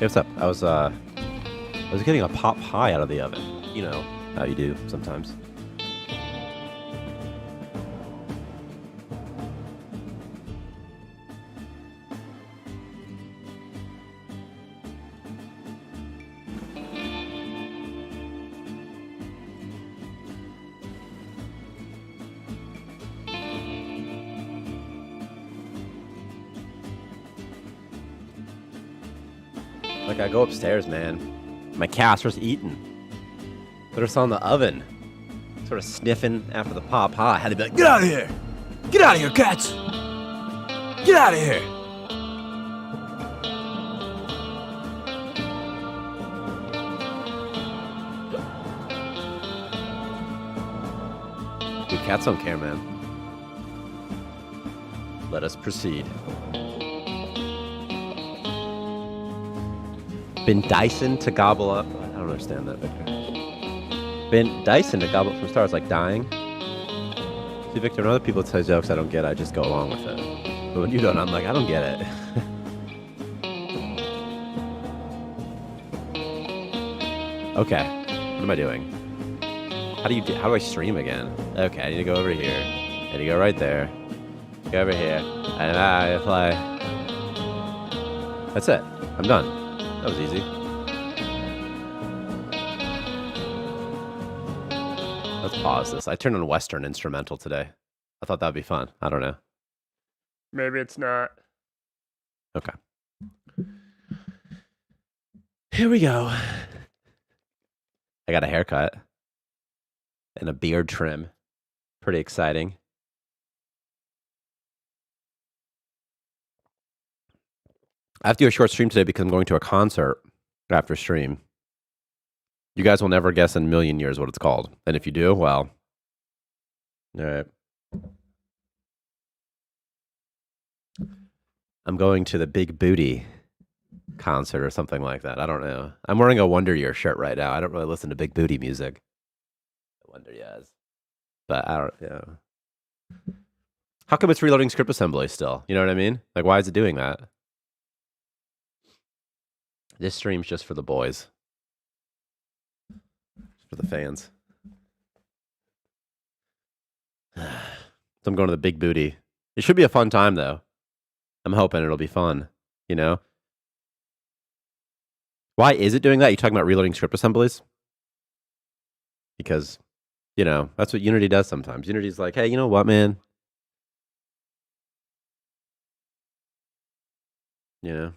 Hey, what's up? I was getting a pot pie out of the oven. You know how you do sometimes. Like, I go upstairs, man. My cat starts eating. But it's on the oven. Sort of sniffing after the pot pie. I had to be like, get out of here! Get out of here, cats! Get out of here! Dude, cats don't care, man. Let us proceed. Been Dyson to gobble up. I don't understand that, Victor. Been Dyson to gobble up from stars, like dying. See, Victor, when other people tell jokes I don't get, I just go along with it. But when you don't, I'm like, I don't get it. Okay, what am I doing? How do I stream again? Okay, I need to go over here. I need to go right there. Go over here. And I fly. That's it. I'm done. That was easy. Let's pause this. I turned on Western instrumental today. I thought that'd be fun. I don't know. Maybe it's not. Okay. Here we go. I got a haircut and a beard trim. Pretty exciting. I have to do a short stream today because I'm going to a concert after stream. You guys will never guess in a million years what it's called. And if you do, well, all right. I'm going to the Big Booty concert or something like that. I don't know. I'm wearing a Wonder Year shirt right now. I don't really listen to Big Booty music. Wonder Years. But I don't, yeah. How come it's reloading script assembly still? You know what I mean? Like, why is it doing that? This stream's just for the boys. Just for the fans. So I'm going to the Big Booty. It should be a fun time, though. I'm hoping it'll be fun, you know? Why is it doing that? You talking about reloading script assemblies? Because, you know, that's what Unity does sometimes. Unity's like, hey, you know what, man? You know?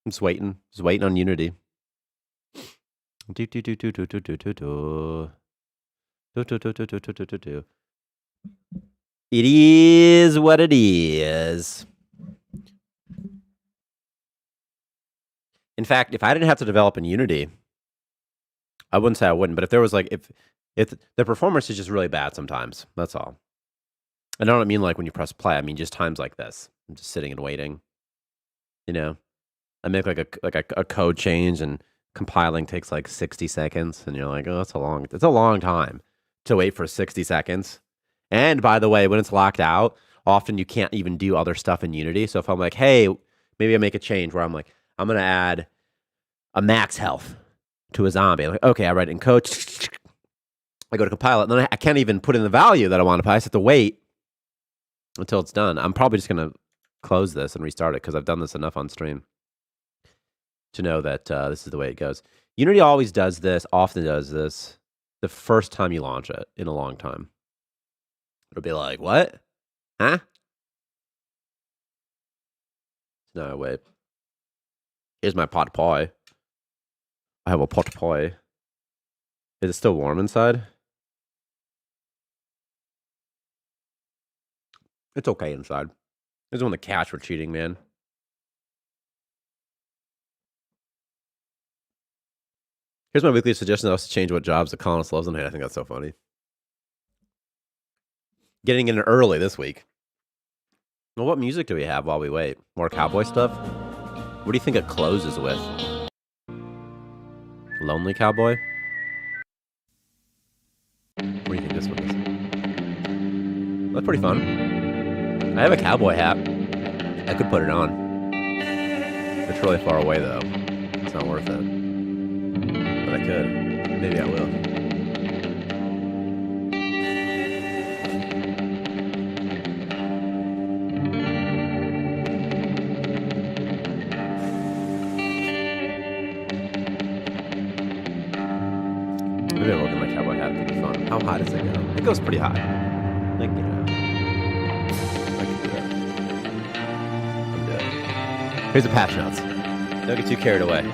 I'm just waiting. Just waiting on Unity. It is what it is. In fact, if I didn't have to develop in Unity, I wouldn't say I wouldn't, but if there was like, if the performance is just really bad sometimes, that's all. And I don't mean like when you press play, I mean just times like this. I'm just sitting and waiting. You know? I make like a code change and compiling takes like 60 seconds, and you're like, oh, it's a long time to wait for 60 seconds. And by the way, when it's locked out, often you can't even do other stuff in Unity. So if I'm like, hey, maybe I make a change where I'm like, I'm going to add a max health to a zombie. I'm like, okay, I write it in code. I go to compile it, and then I can't even put in the value that I want to put. I just have to wait until it's done. I'm probably just going to close this and restart it because I've done this enough on stream to know that this is the way it goes. Unity always does this, often does this, the first time you launch it in a long time. It'll be like, what? Huh? No, wait. Here's my pot pie. I have a pot pie. Is it still warm inside? It's okay inside. This is when the cats were cheating, man. Here's my weekly suggestion that was to change what jobs the colonist loves and hate. I think that's so funny. Getting in early this week. Well, what music do we have while we wait? More cowboy stuff? What do you think it closes with? Lonely Cowboy? What do you think this one is? That's pretty fun. I have a cowboy hat. I could put it on. It's really far away, though. It's not worth it. But I could. Maybe I will. Maybe I'll look at my cowboy hat. It'll be fun. How high does it go? It goes pretty high. Like, you know. I can do it. I'll do it. Here's the patch notes. Don't get too carried away.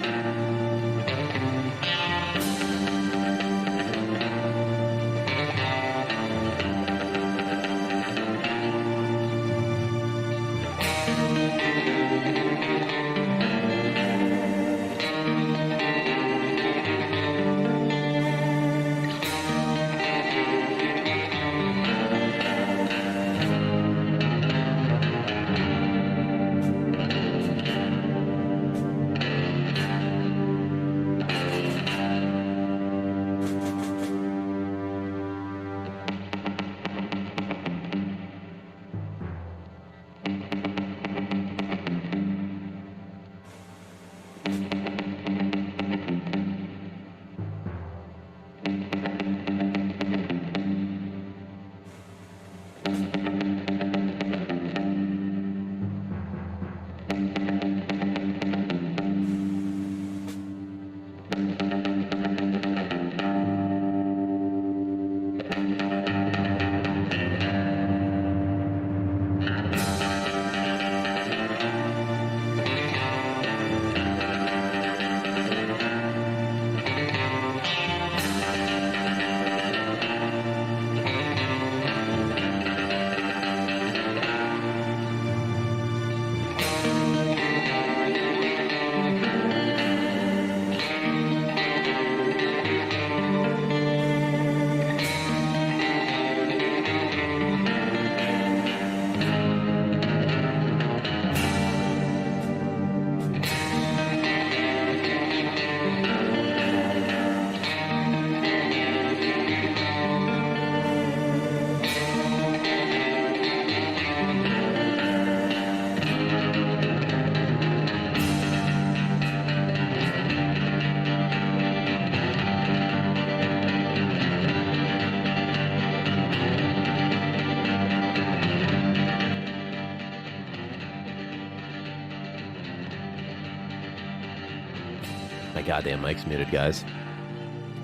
My goddamn mic's muted, guys.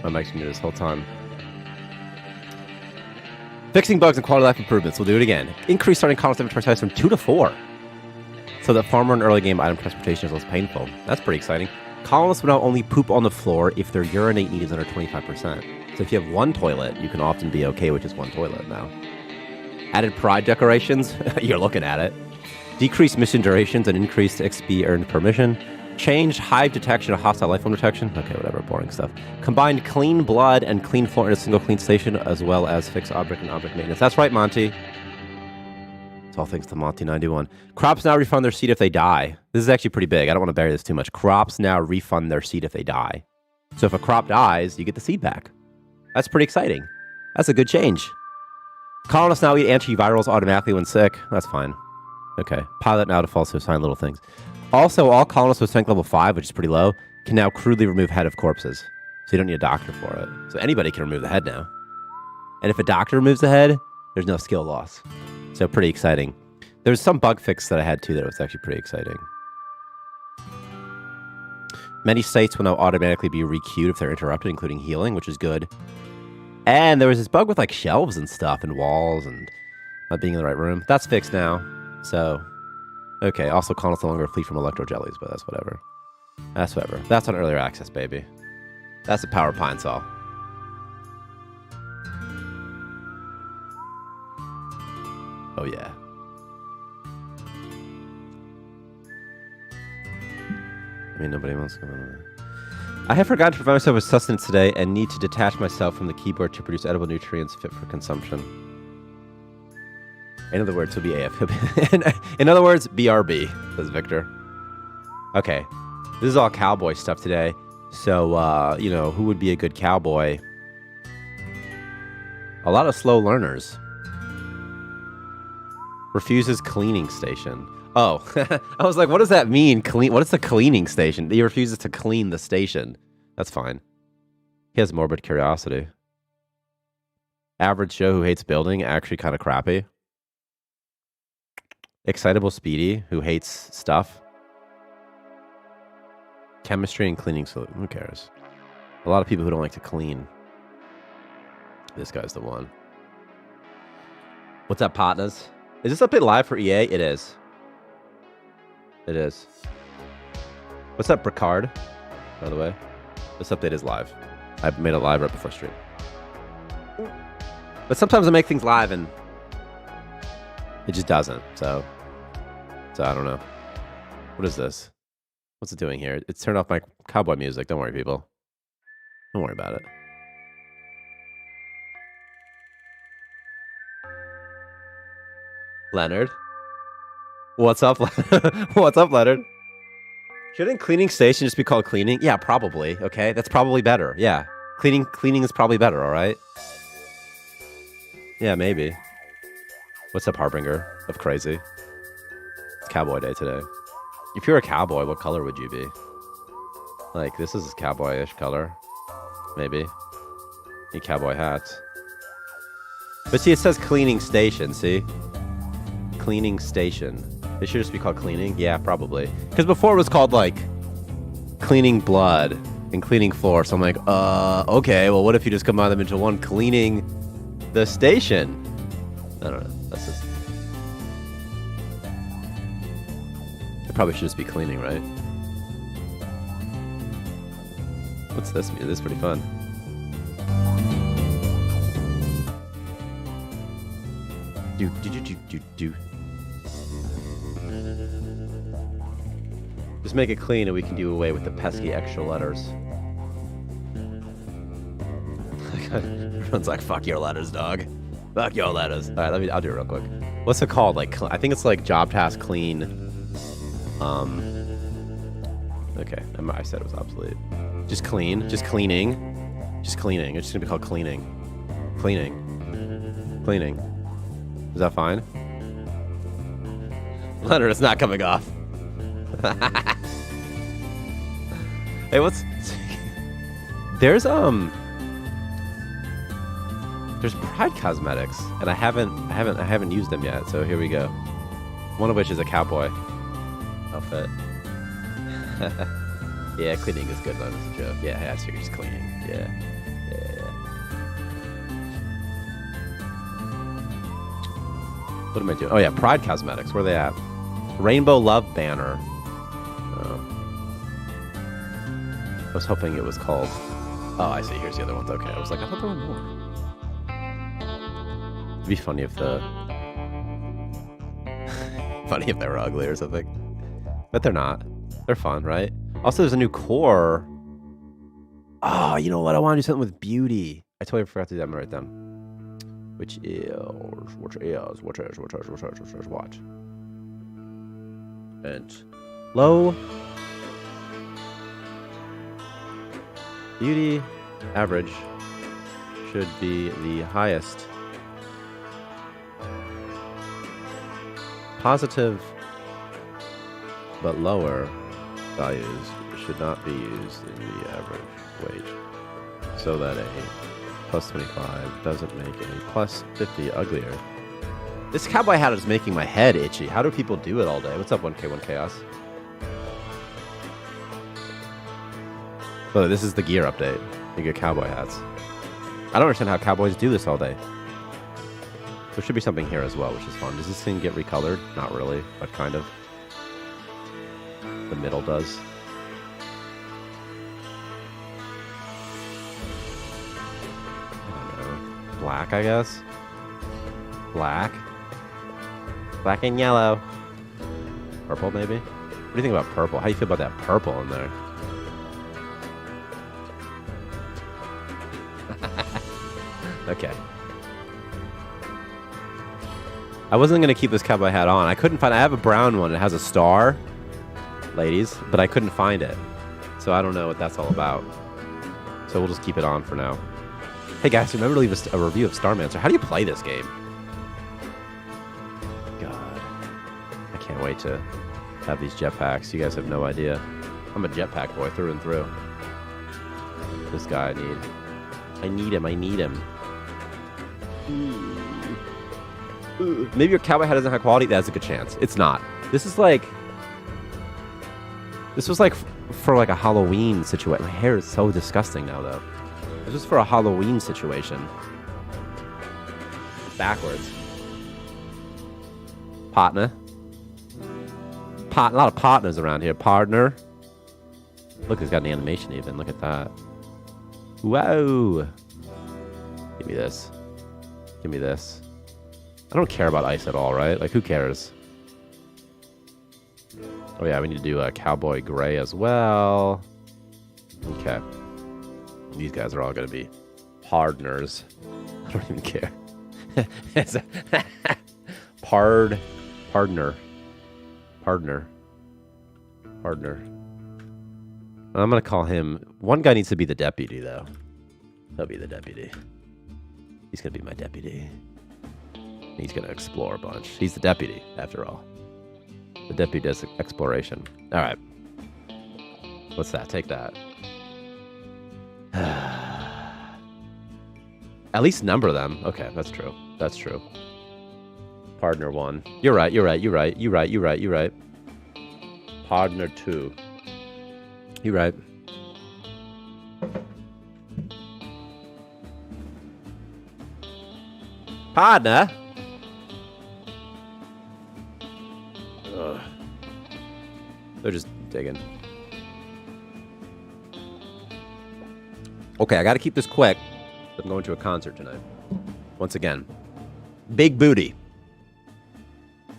My mic's muted this whole time. Fixing bugs and quality life improvements. We'll do it again. Increase starting columns inventory size from 2 to 4. So that farmer and early game item transportation is less painful. That's pretty exciting. Colonists will now only poop on the floor if their urinate need is under 25%. So if you have one toilet, you can often be okay with just one toilet now. Added pride decorations. You're looking at it. Decreased mission durations and increased XP earned per mission. Changed hive detection and hostile life form detection. Okay, whatever, boring stuff. Combined clean blood and clean floor in a single clean station, as well as fixed object and object maintenance. That's right, Monty. It's all thanks to Monty91. Crops now refund their seed if they die. This is actually pretty big. I don't want to bury this too much. Crops now refund their seed if they die. So if a crop dies, you get the seed back. That's pretty exciting. That's a good change. Colonists now eat antivirals automatically when sick. That's fine. Okay. Pilot now defaults to assign little things. Also, all colonists with strength level 5, which is pretty low, can now crudely remove head of corpses. So you don't need a doctor for it. So anybody can remove the head now. And if a doctor removes the head, there's no skill loss. So pretty exciting. There's some bug fix that I had too that was actually pretty exciting. Many states will now automatically be requeued if they're interrupted, including healing, which is good. And there was this bug with like shelves and stuff and walls and not being in the right room. That's fixed now. So... okay, also colonists no longer flee from electro jellies, but that's whatever. That's whatever. That's on earlier access, baby. That's a power pine saw. Oh yeah. I mean, nobody wants to come on. I have forgotten to provide myself with sustenance today and need to detach myself from the keyboard to produce edible nutrients fit for consumption. In other words, he'll be AF. In other words, BRB, says Victor. Okay, this is all cowboy stuff today. So, you know, who would be a good cowboy? A lot of slow learners. Refuses cleaning station. Oh, I was like, what does that mean? What is the cleaning station? He refuses to clean the station. That's fine. He has morbid curiosity. Average Joe who hates building, actually kind of crappy. Excitable Speedy, who hates stuff. Chemistry and cleaning, so who cares? A lot of people who don't like to clean. This guy's the one. What's up, partners? Is this update live for EA? It is. It is. What's up, Bricard? By the way, this update is live. I made it live right before stream. But sometimes I make things live and it just doesn't, so I don't know. What is this? What's it doing here? It's turned off my cowboy music. Don't worry, people. Don't worry about it. Leonard? What's up, What's up, Leonard? Shouldn't cleaning station just be called cleaning? Yeah, probably. Okay, that's probably better. Yeah, cleaning is probably better. All right. Yeah, maybe. What's up, Harbinger of Crazy? It's Cowboy Day today. If you're a cowboy, what color would you be? Like, this is cowboyish color. Maybe. Need cowboy hats. But see, it says cleaning station, see? Cleaning station. It should just be called cleaning? Yeah, probably. Because before it was called, like, cleaning blood and cleaning floor. So I'm like, okay, well, what if you just combine them into one, cleaning the station? I don't know. That's just... it probably should just be cleaning, right? What's this music? This is pretty fun. Do. Just make it clean and we can do away with the pesky extra letters. Everyone's like, fuck your letters, dog. Fuck your letters. Alright, I'll do it real quick. What's it called? Like, I think it's like job task clean. Okay, I said it was obsolete. Just clean. Just cleaning. Just cleaning. It's just gonna be called cleaning. Cleaning. Is that fine? Leonard, it's not coming off. Hey, what's... There's Pride Cosmetics, and I haven't used them yet, so here we go. One of which is a cowboy outfit. Yeah, cleaning is good. That was a joke. Yeah, I figured he's cleaning. Yeah. What am I doing? Oh, yeah, Pride Cosmetics. Where are they at? Rainbow Love Banner. I was hoping it was called... Oh, I see. Here's the other ones. Okay, I was like, I thought there were more. It'd be funny if the... funny if they were ugly or something. But they're not. They're fun, right? Also, there's a new core. Oh, you know what? I want to do something with beauty. I totally forgot to do that. I'm going to write down. Which is... Watch. And low. Beauty average should be the highest. Positive but lower values should not be used in the average wage, so that a plus 25 doesn't make a plus 50 uglier. This cowboy hat is making my head itchy. How do people do it all day? What's up, 1K1 Chaos? Oh, this is the gear update. You get cowboy hats. I don't understand how cowboys do this all day. There should be something here as well, which is fun. Does this thing get recolored? Not really, but kind of. The middle does. I don't know. Black, I guess? Black? Black and yellow. Purple, maybe? What do you think about purple? How do you feel about that purple in there? Okay. I wasn't going to keep this cowboy hat on. I couldn't find... I have a brown one. It has a star, ladies, but I couldn't find it. So I don't know what that's all about. So we'll just keep it on for now. Hey guys, remember to leave a review of Starmancer. How do you play this game? God. I can't wait to have these jetpacks. You guys have no idea. I'm a jetpack boy through and through. This guy I need him. I need him. Maybe your cowboy hat doesn't have quality. That's a good chance. It's not. This is like... This was like for like a Halloween situation. My hair is so disgusting now, though. This was for a Halloween situation. Backwards. Partner. A lot of partners around here. Partner. Look, he's got an animation even. Look at that. Whoa. Give me this. Give me this. I don't care about ice at all, right? Like, who cares? Oh, yeah, we need to do a cowboy gray as well. Okay. These guys are all going to be partners. I don't even care. Partner. I'm going to call him... One guy needs to be the deputy, though. He'll be the deputy. He's going to be my deputy. He's going to explore a bunch. He's the deputy, after all. The deputy does exploration. All right. What's that? Take that. At least number them. Okay, that's true. That's true. Partner 1. You're right. Partner 2. You're right. Partner? Ugh. They're just digging. Okay, I gotta keep this quick. I'm going to a concert tonight. Once again. Big Booty.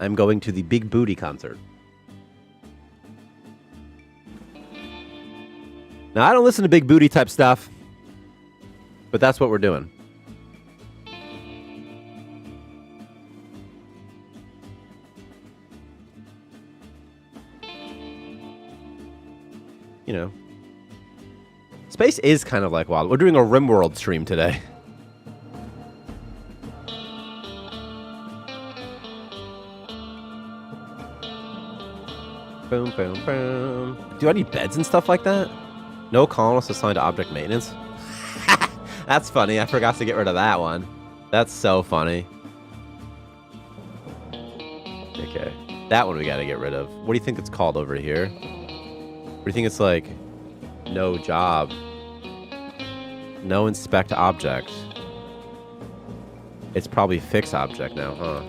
I'm going to the Big Booty concert. Now, I don't listen to Big Booty type stuff, but that's what we're doing. You know, space is kind of like wild. We're doing a RimWorld stream today. Boom, boom, boom. Do I need beds and stuff like that? No colonists assigned to object maintenance. That's funny. I forgot to get rid of that one. That's so funny. Okay. That one we got to get rid of. What do you think it's called over here? What do you think it's like? No job. No inspect object. It's probably fix object now, huh?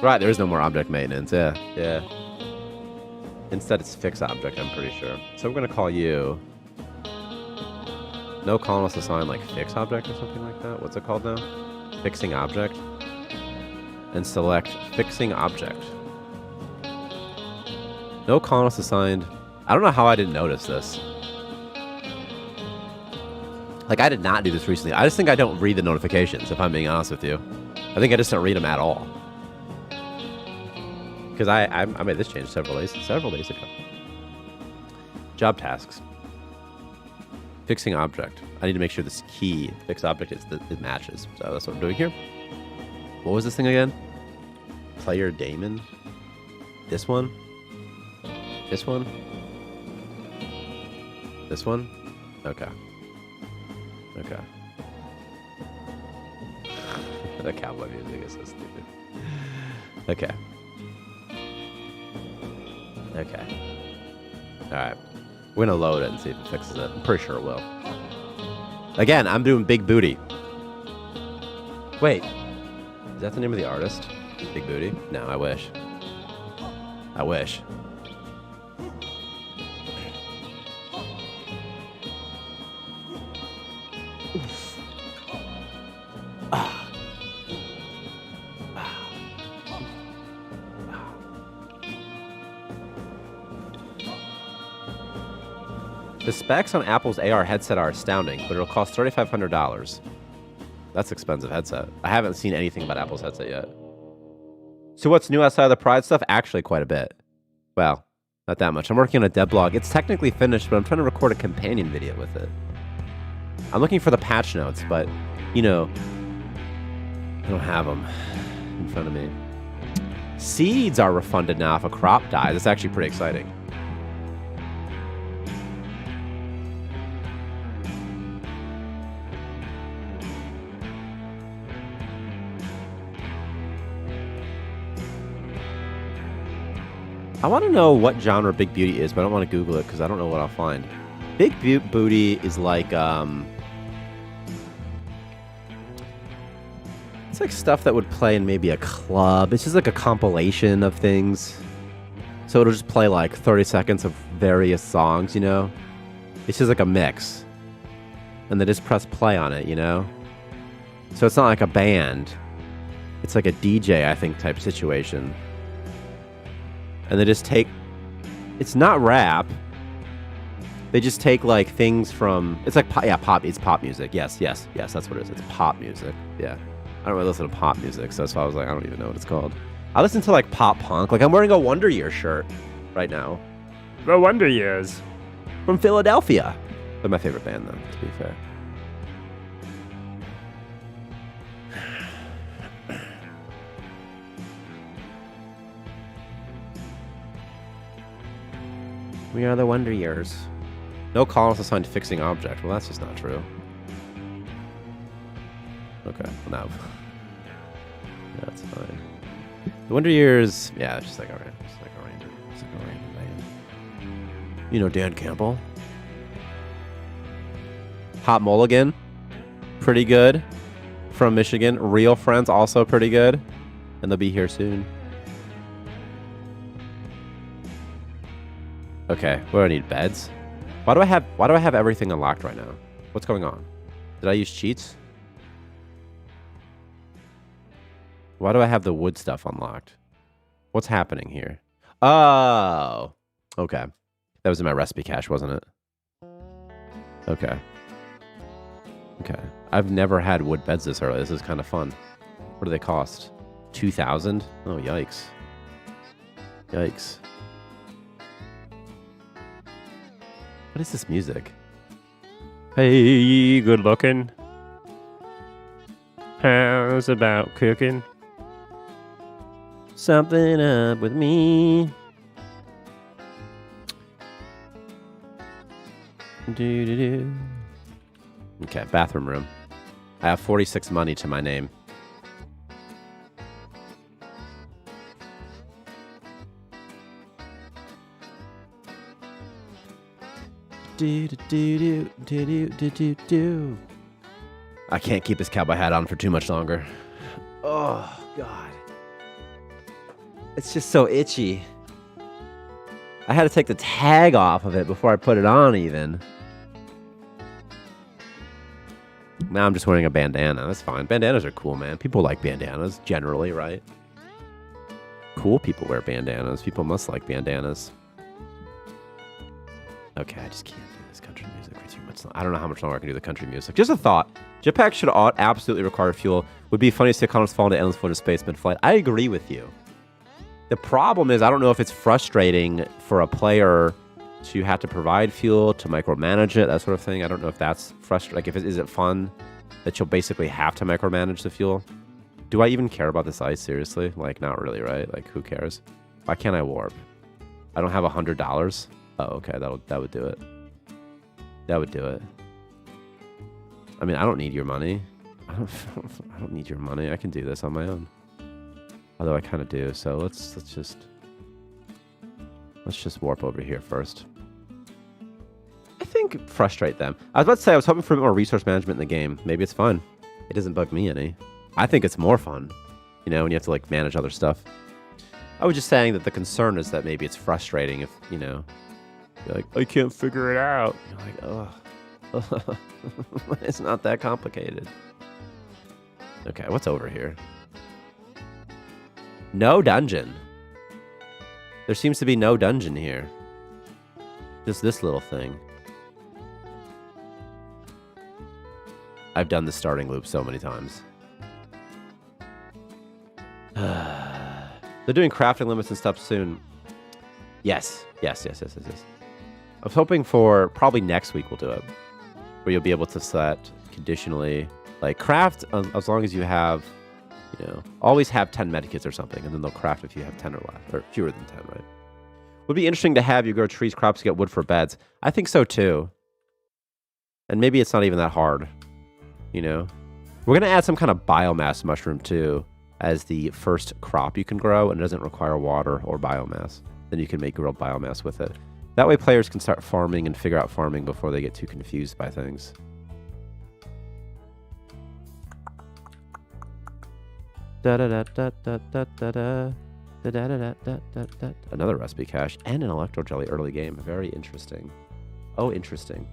Right, there is no more object maintenance. Yeah, yeah. Instead, it's fix object, I'm pretty sure. So we're going to call you... No columnist assigned, like, fix object or something like that? What's it called now? Fixing object. And select fixing object. No columnist assigned. I don't know how I didn't notice this. Like, I did not do this recently. I just think I don't read the notifications, if I'm being honest with you. I think I just don't read them at all. Because I made this change several days ago. Job tasks. Fixing object. I need to make sure this key fix object it matches. So that's what I'm doing here. What was this thing again? Player Damon. This one. This one. This one. Okay. Okay. The cowboy music is so stupid. Okay. Okay. Alright. We're gonna load it and see if it fixes it. I'm pretty sure it will. Again, I'm doing Big Booty. Wait. Is that the name of the artist? Big Booty? No, I wish. I wish. The specs on Apple's AR headset are astounding, but it'll cost $3,500. That's an expensive headset. I haven't seen anything about Apple's headset yet. So what's new outside of the Pride stuff? Actually, quite a bit. Well, not that much. I'm working on a devlog. It's technically finished, but I'm trying to record a companion video with it. I'm looking for the patch notes, but, you know, I don't have them in front of me. Seeds are refunded now if a crop dies. It's actually pretty exciting. I want to know what genre Big Beauty is, but I don't want to Google it because I don't know what I'll find. Big Booty is like, it's like stuff that would play in maybe a club. It's just like a compilation of things. So it'll just play like 30 seconds of various songs, you know? It's just like a mix. And they just press play on it, you know? So it's not like a band. It's like a DJ, I think, type situation. And they just take... It's not rap. They just take, like, things from... It's like... Yeah, pop. It's pop music. Yes, yes, yes. That's what it is. It's pop music. Yeah. I don't really listen to pop music, so that's why I was like, I don't even know what it's called. I listen to, like, pop punk. Like, I'm wearing a Wonder Years shirt right now. The Wonder Years. From Philadelphia. They're my favorite band, though, to be fair. We are the Wonder Years. No columns assigned to fixing object. Well, that's just not true. Okay, well now. That's fine. The Wonder Years, yeah, it's just like a random band. You know Dan Campbell? Hot Mulligan, pretty good. From Michigan. Real Friends, also pretty good. And they'll be here soon. Okay, what do I need? Beds? Why do I have everything unlocked right now? What's going on? Did I use cheats? Why do I have the wood stuff unlocked? What's happening here? Oh, okay. That was in my recipe cache, wasn't it? Okay. Okay. I've never had wood beds this early. This is kind of fun. What do they cost? 2,000? Oh, yikes. Yikes. What is this music? Hey, good looking. How's about cooking? Something up with me. Do-do-do. Okay, bathroom room. I have 46 money to my name. I can't keep this cowboy hat on for too much longer. Oh, God. It's just so itchy. I had to take the tag off of it before I put it on, even. Now I'm just wearing a bandana. That's fine. Bandanas are cool, man. People like bandanas, generally, right? Cool people wear bandanas. People must like bandanas. Okay, I just can't do this country music for too much. I don't know how much longer I can do the country music. Just a thought. Jetpacks should absolutely require fuel. Would be funny to see economists fall into endless flow to space mid-flight. I agree with you. The problem is I don't know if it's frustrating for a player to have to provide fuel, to micromanage it, that sort of thing. I don't know if that's frustrating. Like, is it fun that you'll basically have to micromanage the fuel? Do I even care about this ice, seriously? Like, not really, right? Like, who cares? Why can't I warp? I don't have $100. Oh, okay, that would do it. That would do it. I mean, I don't need your money. I don't need your money. I can do this on my own. Although I kind of do, so let's just warp over here first. I think frustrate them. I was about to say I was hoping for a bit more resource management in the game. Maybe it's fun. It doesn't bug me any. I think it's more fun, you know, when you have to like manage other stuff. I was just saying that the concern is that maybe it's frustrating if, you know, you're like, I can't figure it out. You're like, oh, it's not that complicated. Okay, what's over here? No dungeon. There seems to be no dungeon here. Just this little thing. I've done the starting loop so many times. They're doing crafting limits and stuff soon. Yes. I was hoping for probably next week we'll do it. Where you'll be able to set conditionally, like craft as long as you have, you know, always have 10 medikits or something, and then they'll craft if you have 10 or less, or fewer than 10, right? Would be interesting to have you grow trees, crops, to get wood for beds. I think so too. And maybe it's not even that hard, you know? We're going to add some kind of biomass mushroom too as the first crop you can grow, and it doesn't require water or biomass. Then you can make grilled biomass with it. That way players can start farming and figure out farming before they get too confused by things. Another recipe cache and an electro jelly early game. Very interesting. Oh, interesting.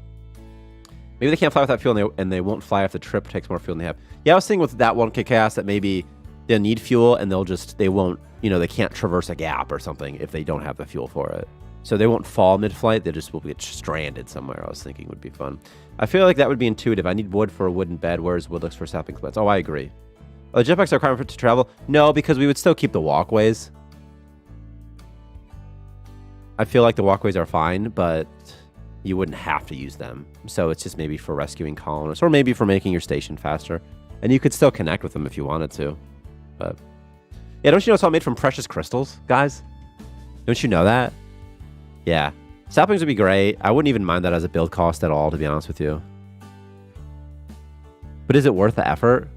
Maybe they can't fly without fuel, and they won't fly if the trip takes more fuel than they have. Yeah, I was thinking with that one chaos that maybe they'll need fuel and they won't, you know, they can't traverse a gap or something if they don't have the fuel for it. So they won't fall mid-flight. They just will get stranded somewhere. I was thinking would be fun. I feel like that would be intuitive. I need wood for a wooden bed, whereas wood looks for saplings. Oh, I agree. Oh, the jetpacks are required to travel? No, because we would still keep the walkways. I feel like the walkways are fine, but you wouldn't have to use them. So it's just maybe for rescuing colonists, or maybe for making your station faster. And you could still connect with them if you wanted to. But yeah, don't you know it's all made from precious crystals, guys? Don't you know that? Yeah. Saplings would be great. I wouldn't even mind that as a build cost at all, to be honest with you. But is it worth the effort?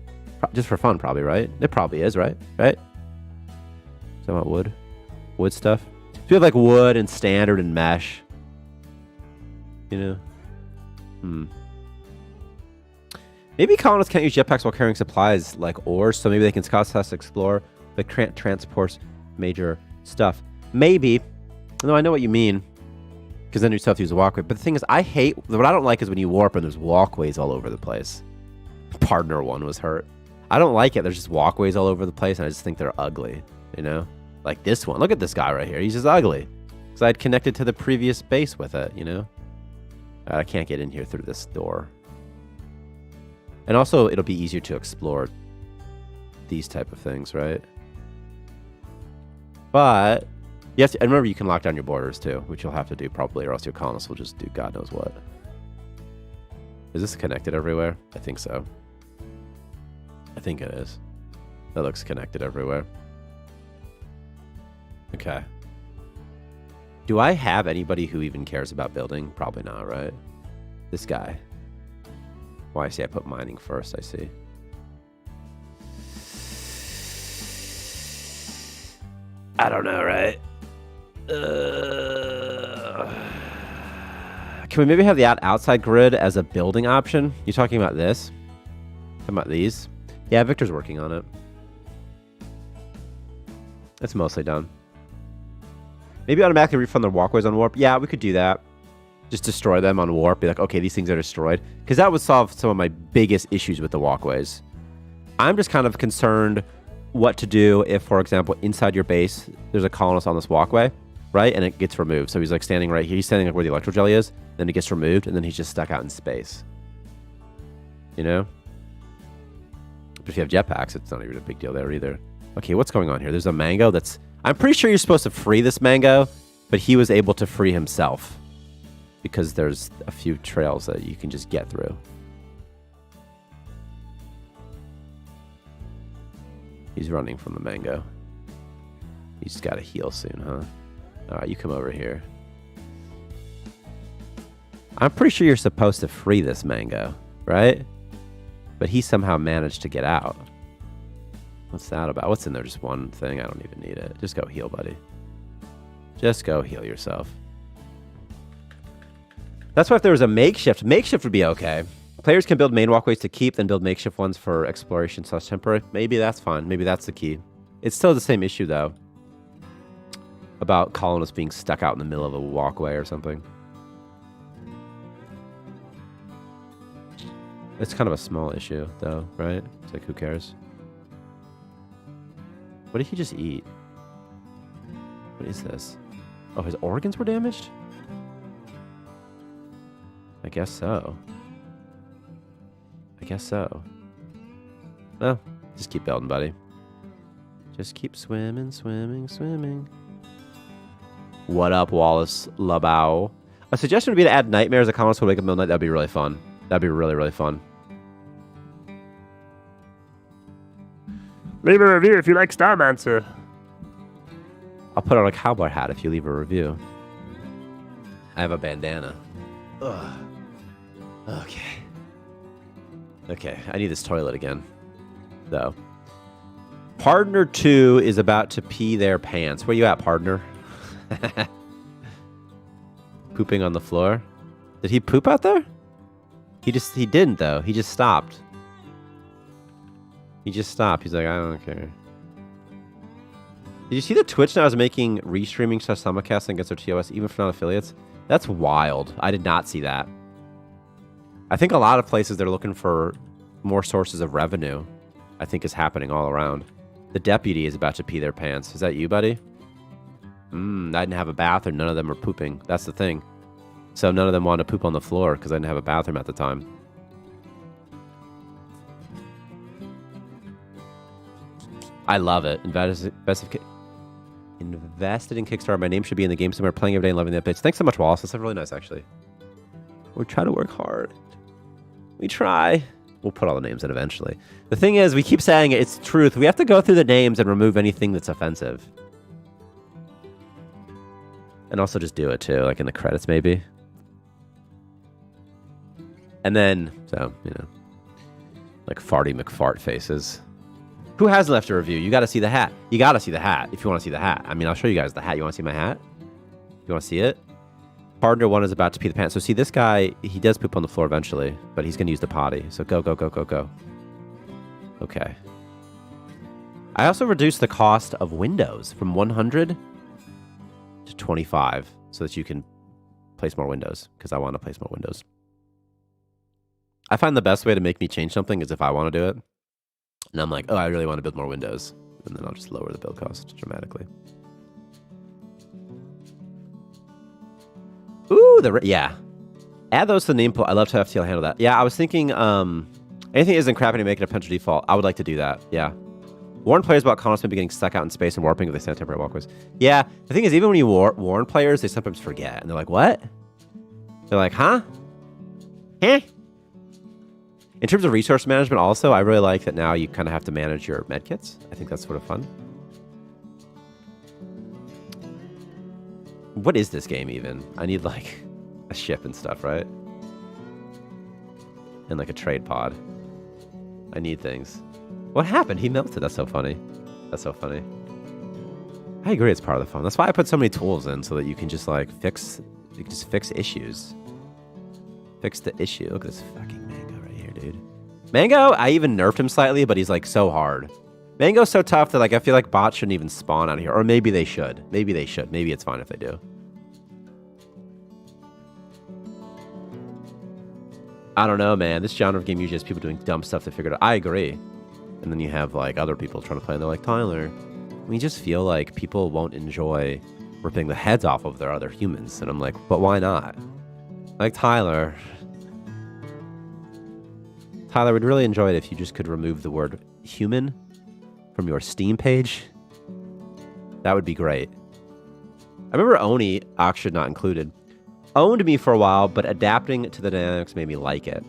Just for fun, probably, right? It probably is, right? Right? So about wood? Wood stuff? So we have like wood and standard and mesh. You know? Maybe colonists can't use jetpacks while carrying supplies like ores, so maybe they can scout, test, explore, but can't transport major stuff. Maybe. No, I know what you mean. Because then you still have to use a walkway. But the thing is, what I don't like is when you warp and there's walkways all over the place. Partner 1 was hurt. I don't like it. There's just walkways all over the place, and I just think they're ugly, you know? Like this one. Look at this guy right here. He's just ugly. Because I had connected to the previous base with it, you know? I can't get in here through this door. And also, it'll be easier to explore these type of things, right? But, yes, and remember you can lock down your borders too, which you'll have to do probably, or else your colonists will just do God knows what. Is this connected everywhere? I think so. I think it is. That looks connected everywhere. Okay. Do I have anybody who even cares about building? Probably not, right? This guy. Why, I see I put mining first, I see. I don't know, right? Can we maybe have the outside grid as a building option? You talking about this? Talking about these? Yeah, Victor's working on it. It's mostly done. Maybe automatically refund the walkways on warp. Yeah, we could do that. Just destroy them on warp. Be like, okay, these things are destroyed. Because that would solve some of my biggest issues with the walkways. I'm just kind of concerned what to do if, for example, inside your base, there's a colonist on this walkway, right? And it gets removed. So he's like standing right here. He's standing like where the electro jelly is. Then it gets removed. And then he's just stuck out in space. You know? But if you have jetpacks, it's not even a big deal there either. Okay, what's going on here? There's a mango that's... I'm pretty sure you're supposed to free this mango, but he was able to free himself because there's a few trails that you can just get through. He's running from the mango. He's got to heal soon, huh? All right, you come over here. I'm pretty sure you're supposed to free this mango, right? But he somehow managed to get out. What's that about? What's in there? Just one thing? I don't even need it. Just go heal, buddy. Just go heal yourself. That's why if there was a makeshift would be okay. Players can build main walkways to keep, then build makeshift ones for exploration / temporary. Maybe that's fine. Maybe that's the key. It's still the same issue, though. About colonists being stuck out in the middle of a walkway or something. It's kind of a small issue, though, right? It's like, who cares? What did he just eat? What is this? Oh, his organs were damaged? I guess so. I guess so. Well, just keep building, buddy. Just keep swimming, swimming, swimming. What up, Wallace Labau? A suggestion would be to add nightmares that colonists would wake up midnight. That'd be really fun. That'd be really, really fun. Leave a review if you like Starmancer. I'll put on a cowboy hat if you leave a review. I have a bandana. Ugh. Okay. Okay, I need this toilet again, though. Partner 2 is about to pee their pants. Where you at, partner? Pooping on the floor? Did he poop out there? He didn't, though. He just stopped. He just stopped. He's like, I don't care. Did you see that Twitch now is making restreaming / simulcasting against their TOS, even for non-affiliates? That's wild. I did not see that. I think a lot of places they're looking for more sources of revenue, I think is happening all around. The deputy is about to pee their pants. Is that you, buddy? I didn't have a bathroom. None of them are pooping. That's the thing. So none of them wanted to poop on the floor because I didn't have a bathroom at the time. I love it. Invested in Kickstarter. My name should be in the game somewhere. Playing every day and loving the updates. Thanks so much, Wallace. That's really nice, actually. We try to work hard. We try. We'll put all the names in eventually. The thing is, we keep saying it, it's truth. We have to go through the names and remove anything that's offensive. And also just do it, too. Like in the credits, maybe. And then, so, you know. Like Farty McFart faces. Who has left a review? You got to see the hat. You got to see the hat if you want to see the hat. I mean, I'll show you guys the hat. You want to see my hat? You want to see it? Partner 1 is about to pee the pants. So see, this guy, he does poop on the floor eventually, but he's going to use the potty. So go, go, go, go, go. Okay. I also reduced the cost of windows from 100 to 25 so that you can place more windows, because I want to place more windows. I find the best way to make me change something is if I want to do it. And I'm like, oh, I really want to build more windows. And then I'll just lower the build cost dramatically. Ooh, yeah. Add those to the name pool. I love to have FTL handle that. Yeah, I was thinking anything isn't crappy to make it a potential default. I would like to do that. Yeah. Warn players about colonists maybe getting stuck out in space and warping if they stand temporary walkways. Yeah, the thing is, even when you warn players, they sometimes forget. And they're like, what? They're like, huh? Huh? In terms of resource management also, I really like that now you kind of have to manage your medkits. I think that's sort of fun. What is this game even? I need like a ship and stuff, right? And like a trade pod. I need things. What happened? He melted. That's so funny. That's so funny. I agree, it's part of the fun. That's why I put so many tools in so that you can just like fix issues. Fix the issue. Look at this fucking Mango right here, dude. Mango, I even nerfed him slightly, but he's like so hard. Mango's so tough that like I feel like bots shouldn't even spawn out here. Or maybe they should. Maybe they should. Maybe it's fine if they do. I don't know, man. This genre of game usually has people doing dumb stuff to figure it out. I agree. And then you have like other people trying to play and they're like, Tyler, we just feel like people won't enjoy ripping the heads off of their other humans. And I'm like, but why not? Like, Tyler, we'd really enjoy it if you just could remove the word human from your Steam page. That would be great. I remember Oni, Aksha not included, owned me for a while, but adapting to the dynamics made me like it.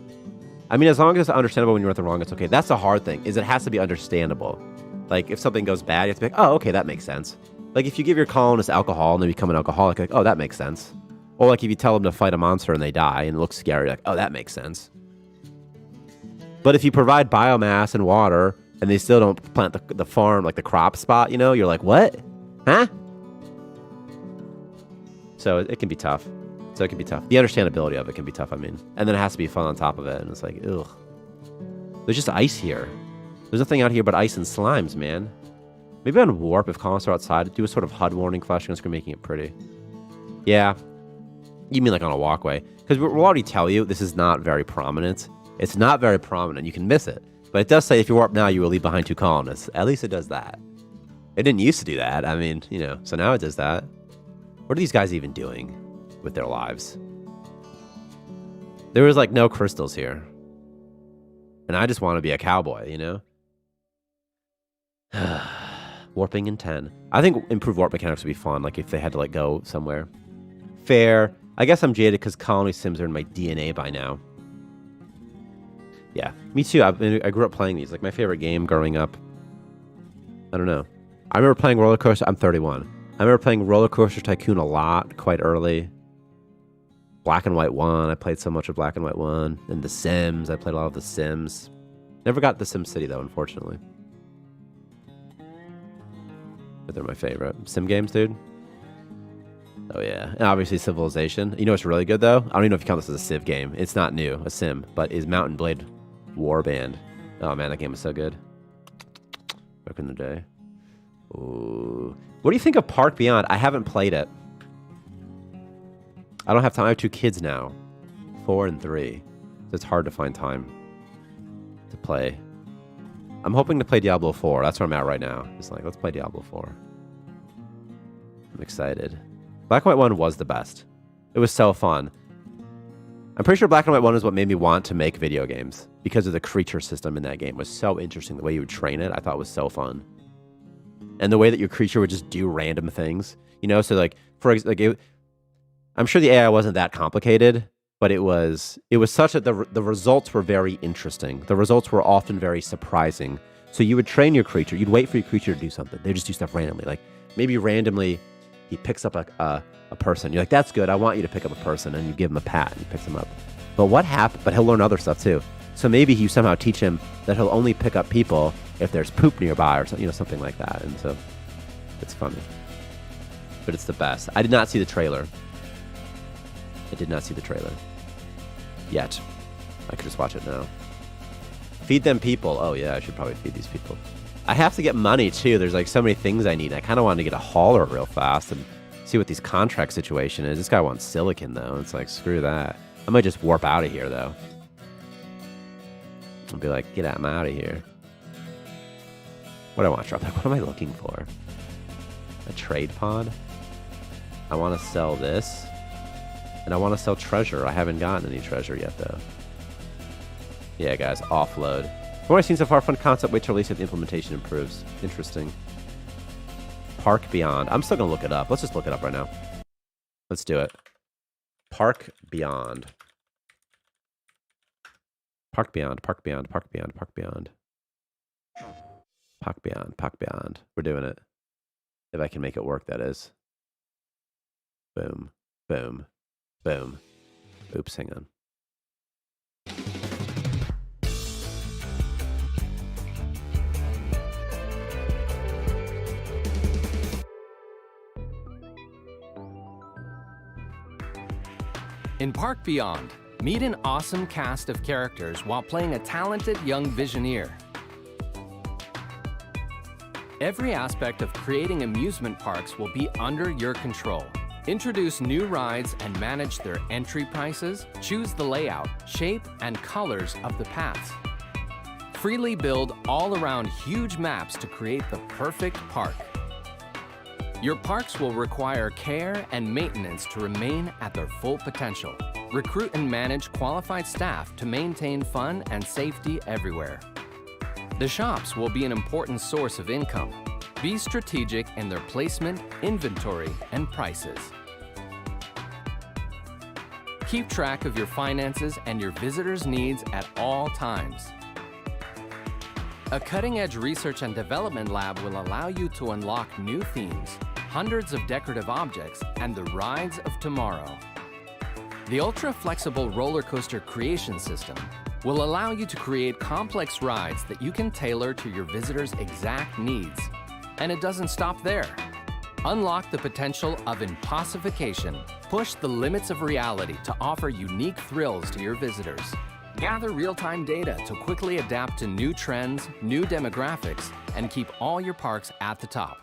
I mean, as long as it's understandable when you're at the wrong, it's okay. That's the hard thing, is it has to be understandable. Like, if something goes bad, you have to be like, oh, okay, that makes sense. Like, if you give your colonists alcohol and they become an alcoholic, like, oh, that makes sense. Or like if you tell them to fight a monster and they die and it looks scary, like, oh, that makes sense. But if you provide biomass and water and they still don't plant the farm, like the crop spot, you know, you're like, what? Huh? So it can be tough. The understandability of it can be tough, I mean. And then it has to be fun on top of it. And it's like, ugh. There's just ice here. There's nothing out here but ice and slimes, man. Maybe on Warp, if colonists are outside, do a sort of HUD warning flashing on screen, making it pretty. Yeah. You mean like on a walkway? Because we'll already tell you this is not very prominent. It's not very prominent. You can miss it. But it does say if you warp now, you will leave behind 2 colonists. At least it does that. It didn't used to do that. I mean, you know, so now it does that. What are these guys even doing with their lives? There was like no crystals here. And I just want to be a cowboy, you know? Warping in 10. I think improved warp mechanics would be fun, like if they had to like go somewhere. Fair. I guess I'm jaded because colony sims are in my DNA by now. Yeah, me too. I grew up playing these. Like my favorite game growing up. I don't know. I remember playing Roller Coaster. I'm 31. I remember playing Roller Coaster Tycoon a lot, quite early. Black and White 1. I played so much of Black and White 1. And The Sims. I played a lot of The Sims. Never got The Sim City though, unfortunately. But they're my favorite. Sim games, dude. Oh yeah, and obviously Civilization. You know what's really good though? I don't even know if you count this as a Civ game. It's not new, a sim, but is Mountain Blade Warband. Oh man, that game was so good. Back in the day. Ooh. What do you think of Park Beyond? I haven't played it. I don't have time. I have 2 kids now, 4 and 3. So it's hard to find time to play. I'm hoping to play Diablo 4. That's where I'm at right now. It's like, let's play Diablo 4. I'm excited. Black and White 1 was the best. It was so fun. I'm pretty sure Black and White 1 is what made me want to make video games because of the creature system in that game. It was so interesting. The way you would train it, I thought was so fun. And the way that your creature would just do random things. You know, so like, I'm sure the AI wasn't that complicated, but it was such that the results were very interesting. The results were often very surprising. So you would train your creature. You'd wait for your creature to do something. They'd just do stuff randomly. Like maybe randomly he picks up a person. You're like, that's good. I want you to pick up a person. And you give him a pat and he picks him up. But what happened? But he'll learn other stuff too. So maybe you somehow teach him that he'll only pick up people if there's poop nearby or something, you know, something like that. And so it's funny. But it's the best. I did not see the trailer. Yet. I could just watch it now. Feed them people. Oh yeah, I should probably feed these people. I have to get money too. There's like so many things I need. I kind of wanted to get a hauler real fast and see what these contract situation is. This guy wants silicon though. It's like, screw that. I might just warp out of here though. I'll be like, get out of here. What do I want to drop? Like, what am I looking for? A trade pod? I want to sell this. And I want to sell treasure. I haven't gotten any treasure yet though. Yeah guys, offload. From what I've seen so far, fun concept. Wait till release if the implementation improves. Interesting. Park Beyond. I'm still going to look it up. Let's just look it up right now. Let's do it. Park Beyond. Park Beyond. Park Beyond. Park Beyond. Park Beyond. Park Beyond. Park Beyond. We're doing it. If I can make it work, that is. Boom. Boom. Boom. Oops, hang on. In Park Beyond, Meet an awesome cast of characters while playing a talented young Visioneer. Every aspect of creating amusement parks will be under your control. Introduce new rides and manage their entry prices. Choose the layout, shape, and colors of the paths. Freely build all-around huge maps to create the perfect park. Your parks will require care and maintenance to remain at their full potential. Recruit and manage qualified staff to maintain fun and safety everywhere. The shops will be an important source of income. Be strategic in their placement, inventory, and prices. Keep track of your finances and your visitors' needs at all times. A cutting-edge research and development lab will allow you to unlock new themes, hundreds of decorative objects, and the rides of tomorrow. The ultra-flexible roller coaster creation system will allow you to create complex rides that you can tailor to your visitors' exact needs. And it doesn't stop there. Unlock the potential of impossification. Push the limits of reality to offer unique thrills to your visitors. Gather real-time data to quickly adapt to new trends, new demographics, and keep all your parks at the top.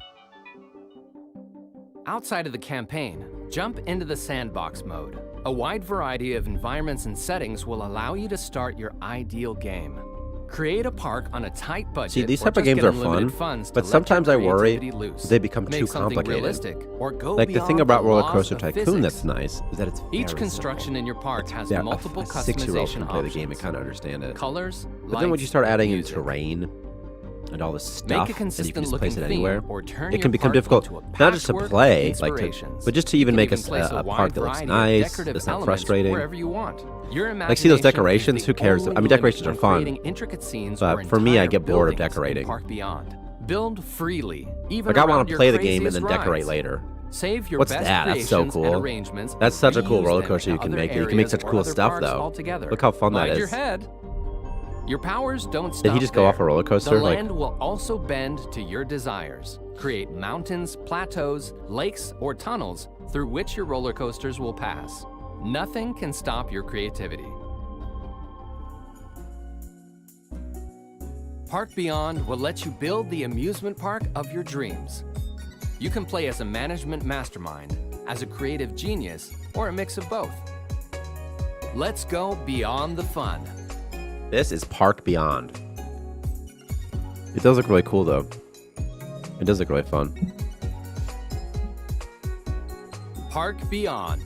Outside of the campaign, jump into the sandbox mode. A wide variety of environments and settings will allow you to start your ideal game. Create a park on a tight budget. See, these or type of just games get are fun, unlimited funds to but let sometimes your I worry creativity loose. they become Make too something complicated. realistic or go Like the thing beyond about the Roller laws Coaster of Tycoon physics. that's nice is that it's Each very construction simple. in your park has Yeah, multiple a 6-year-old customization can play the options. game and kind of understand it. Colors, But then when you lights, start adding in music. terrain and all this stuff, Make a and you can consistent just place looking it theme anywhere, or turn it your can become park difficult, into a not just to patchwork of play, inspirations. but just to You even can make even place a wide park that looks variety of nice, decorative that's not elements frustrating. wherever you want. Your Like, see those imagination decorations? is Who the cares? only I mean, limit decorations are when fun, creating intricate scenes but or for me, I entire get bored of buildings in decorating. Park Beyond. Build freely, even Like, I want around to your play the game and craziest then decorate rides. later. Save your What's best that? That's so creations and cool. arrangements That's and such a cool reuse roller them coaster you to can other make. You can make areas such or cool other stuff, parks though. altogether. Look how fun that Mind your is. head. Your powers don't stop Did he just go there. off a roller coaster? The Like, land will also bend to your desires. Create mountains, plateaus, lakes, or tunnels through which your roller coasters will pass. Nothing can stop your creativity. Park Beyond will let you build the amusement park of your dreams. You can play as a management mastermind, as a creative genius, or a mix of both. Let's go beyond the fun. this is Park Beyond. It does look really cool, though. It does look really fun. Park Beyond.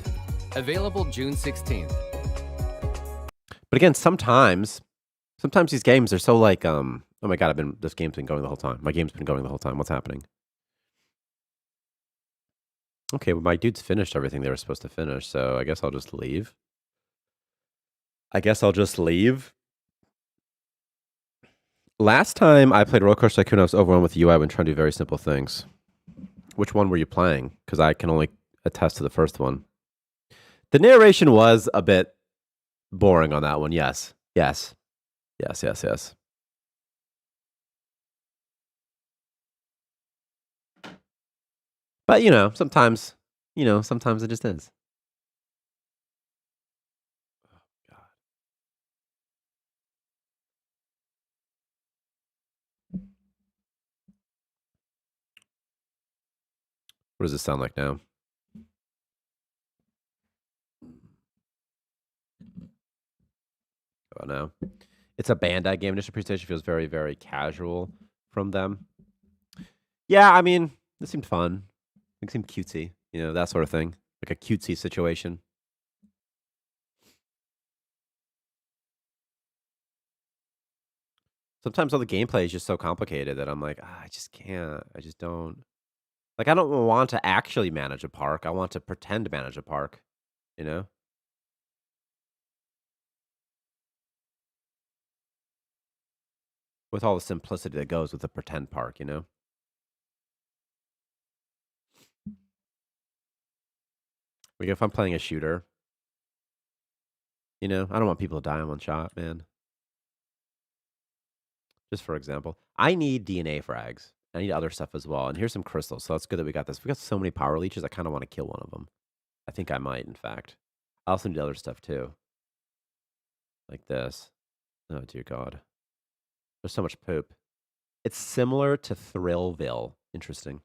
Available June 16th. But again, sometimes these games are so like, oh my god, this game's been going the whole time. My game's been going the whole time. What's happening? Okay, well, my dudes finished everything they were supposed to finish, so I guess I'll just leave. Last time I played Roller Coaster Tycoon, I was overwhelmed with the UI when trying to do very simple things. Which one were you playing? Because I can only attest to the first one. The narration was a bit boring on that one. Yes. But, sometimes it just is. Oh, God. What does this sound like now? How about now? It's a Bandai game. Initial presentation feels very, very casual from them. Yeah, I mean, this seemed fun. It seemed cutesy, that sort of thing. Like a cutesy situation. Sometimes all the gameplay is just so complicated that I'm like, I just can't. I just don't. Like, I don't want to actually manage a park. I want to pretend to manage a park, you know? With all the simplicity that goes with a pretend park, Like, if I'm playing a shooter, I don't want people to die in one shot, man. Just for example. I need DNA frags. I need other stuff as well. And here's some crystals, so that's good that we got this. We got so many power leeches, I kind of want to kill one of them. I think I might, in fact. I also need other stuff, too. Like this. Oh, dear God. There's so much poop. It's similar to Thrillville. Interesting.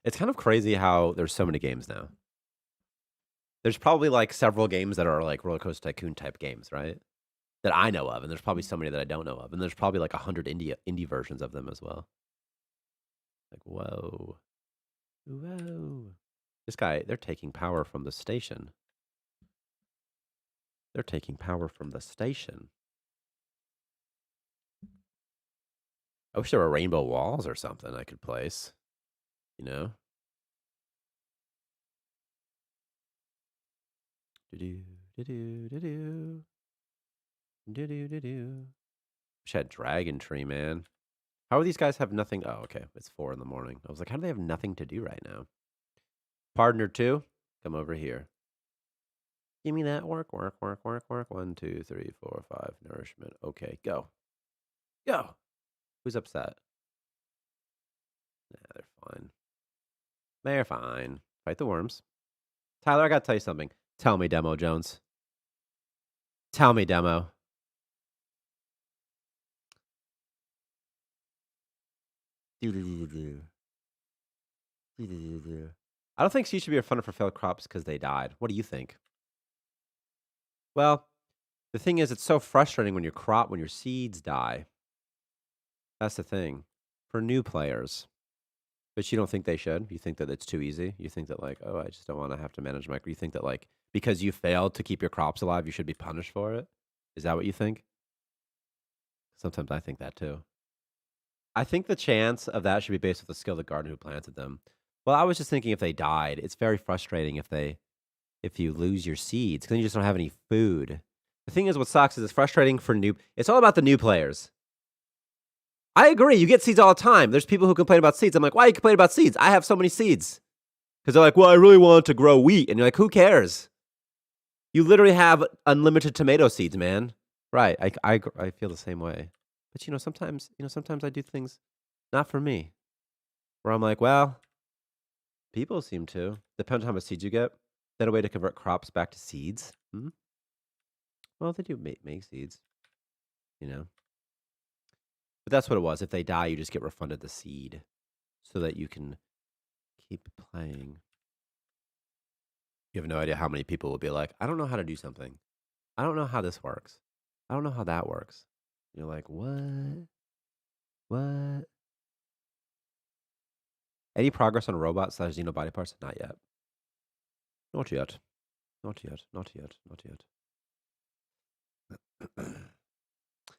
It's kind of crazy how there's so many games now. There's probably like several games that are like Roller Coaster Tycoon type games, right? That I know of, and there's probably so many that I don't know of, and there's probably like 100 indie versions of them as well. Like, whoa. This guy, they're taking power from the station. They're taking power from the station. I wish there were rainbow walls or something I could place. You know? Do-do-do-do-do-do. Do-do-do-do. Wish I had Dragon Tree, man. How do these guys have nothing? Oh, okay. It's 4 in the morning. I was like, how do they have nothing to do right now? Partner 2, come over here. Give me that work. 1, 2, 3, 4, 5. Nourishment. Okay, go. Go. Who's upset? Nah, they're fine. They're fine. Fight the worms. Tyler, I gotta tell you something. Tell me, Demo Jones. Tell me, Demo. I don't think seeds should be refunded for failed crops because they died. What do you think? Well, the thing is, it's so frustrating when your seeds die. That's the thing. For new players. But you don't think they should? You think that it's too easy? You think that, like, oh, I just don't want to have to manage my... You think that, like, because you failed to keep your crops alive, you should be punished for it? Is that what you think? Sometimes I think that, too. I think the chance of that should be based on the skill of the gardener who planted them. Well, I was just thinking if they died, it's very frustrating if you lose your seeds, because then you just don't have any food. The thing is, what sucks is it's frustrating for new... It's all about the new players. I agree. You get seeds all the time. There's people who complain about seeds. I'm like, why are you complaining about seeds? I have so many seeds. Because they're like, well, I really want to grow wheat. And you're like, who cares? You literally have unlimited tomato seeds, man. Right. I feel the same way. But, sometimes I do things not for me. Where I'm like, well, people seem to. Depends on how much seeds you get. Is that a way to convert crops back to seeds? Well, they do make seeds. But that's what it was. If they die, you just get refunded the seed so that you can keep playing. You have no idea how many people will be like, I don't know how to do something. I don't know how this works. I don't know how that works. You're like, what? What? Any progress on robot/Xeno body parts? Not yet. Not yet. Not yet. Not yet. Not yet.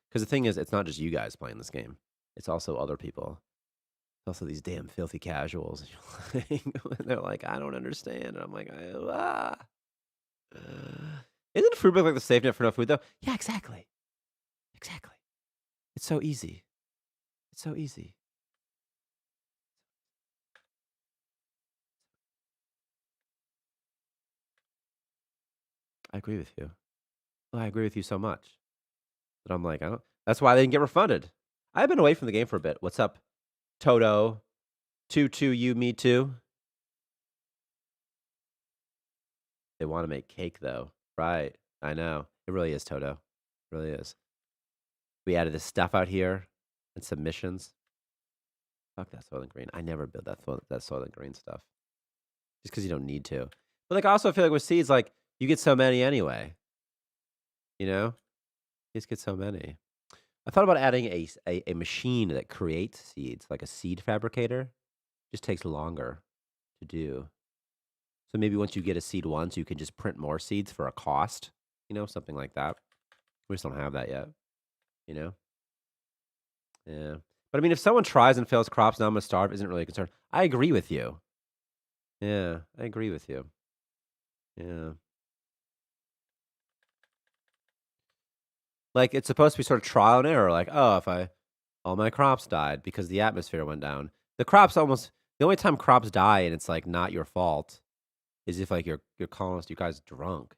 Because the thing is, it's not just you guys playing this game. It's also other people. It's also these damn filthy casuals. And they're like, I don't understand. And I'm like, Isn't food like the safe net for no food, though? Yeah, exactly. Exactly. It's so easy. It's so easy. I agree with you. Well, I agree with you so much. But I'm like, that's why they didn't get refunded. I've been away from the game for a bit. What's up, Toto? 2 you, me too. They want to make cake, though. Right. I know. It really is, Toto. It really is. We added this stuff out here and submissions. Fuck that Soylent Green. I never build that Soylent Green stuff. Just because you don't need to. But, like, I also feel like with seeds, like, you get so many anyway. You just get so many. I thought about adding a machine that creates seeds, like a seed fabricator. Just takes longer to do. So maybe once you get a seed once, you can just print more seeds for a cost. Something like that. We just don't have that yet. Yeah. But I mean, if someone tries and fails crops, now I'm going to starve, isn't really a concern. I agree with you. Yeah, I agree with you. Yeah. Like, it's supposed to be sort of trial and error. Like, oh, all my crops died because the atmosphere went down. The only time crops die and it's, like, not your fault is if, like, your colonist, you guys drunk.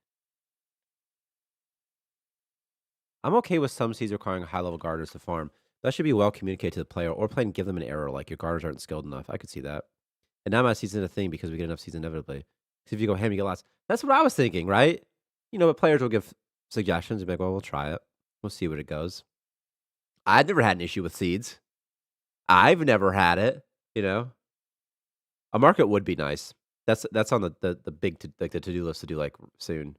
I'm okay with some seeds requiring high-level gardeners to farm. That should be well communicated to the player, or play and give them an error, like your gardeners aren't skilled enough. I could see that. And now my seeds is a thing because we get enough seeds inevitably. So if you go ham, you get lots. That's what I was thinking, right? But players will give suggestions. You'd be like, well, we'll try it. We'll see what it goes. I've never had an issue with seeds. I've never had it. You know, a market would be nice. That's on the big like the to-do list to do like soon.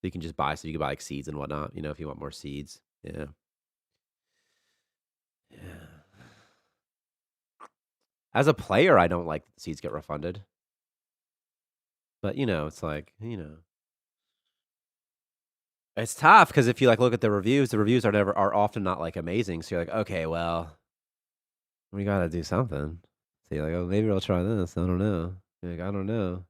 You can just buy, so you can buy like seeds and whatnot. You know, if you want more seeds. Yeah. Yeah. As a player, I don't like that seeds get refunded. But you know, it's like, you know. It's tough because if you like look at the reviews are often not like amazing. So you're like, okay, well, we gotta do something. So you're like, oh, maybe I'll try this. I don't know. You're like, I don't know.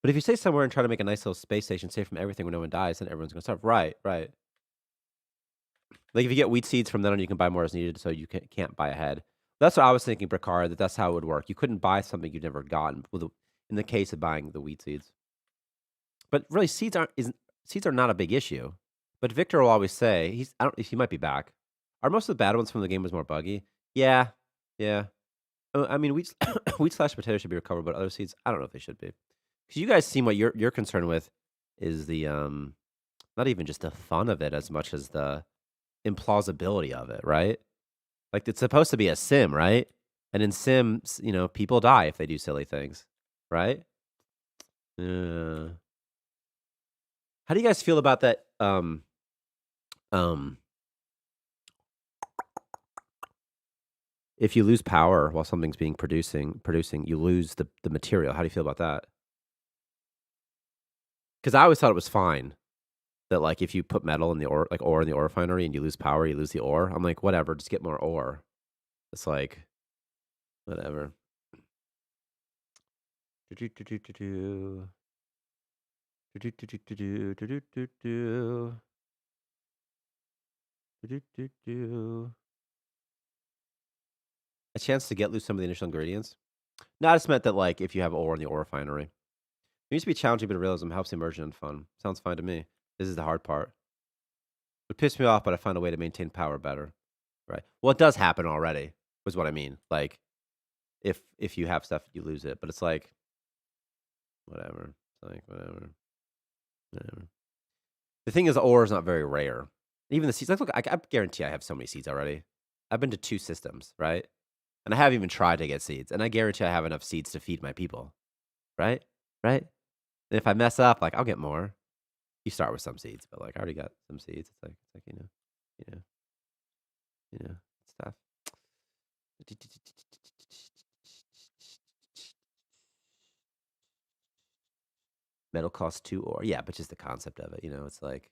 But if you stay somewhere and try to make a nice little space station safe from everything where no one dies, then everyone's gonna starve. Right, right. Like if you get wheat seeds from then on, you can buy more as needed, so you can't buy ahead. That's what I was thinking, Bricard, that's how it would work. You couldn't buy something you'd never gotten in the case of buying the wheat seeds. But really, seeds are not a big issue. But Victor will always say he might be back. Are most of the bad ones from the game was more buggy? Yeah, yeah. I mean, wheat /potato should be recovered, but other seeds, I don't know if they should be. Because you guys seem what you're concerned with is the not even just the fun of it as much as the implausibility of it, right? Like it's supposed to be a sim, right? And in sims, you know, people die if they do silly things, right? How do you guys feel about that? If you lose power while something's being producing, you lose the material. How do you feel about that? Because I always thought it was fine that like if you put metal in the ore, like ore in the ore refinery, and you lose power, you lose the ore. I'm like, whatever, just get more ore. It's like, whatever. A chance to get loose some of the initial ingredients. No, I just meant that like if you have ore in the ore refinery. It needs to be challenging, but realism helps immersion and fun. Sounds fine to me. This is the hard part. It would piss me off, but I find a way to maintain power better. Right. Well, it does happen already, was what I mean. Like, if you have stuff, you lose it. But it's like, whatever. It's like, whatever. The thing is, ore is not very rare. Even the seeds. Like, look, I guarantee I have so many seeds already. I've been to 2 systems, right? And I haven't even tried to get seeds. And I guarantee I have enough seeds to feed my people. Right? Right? And if I mess up, like, I'll get more. You start with some seeds, but like, I already got some seeds. It's like stuff. Metal costs 2 ore. Yeah, but just the concept of it, it's like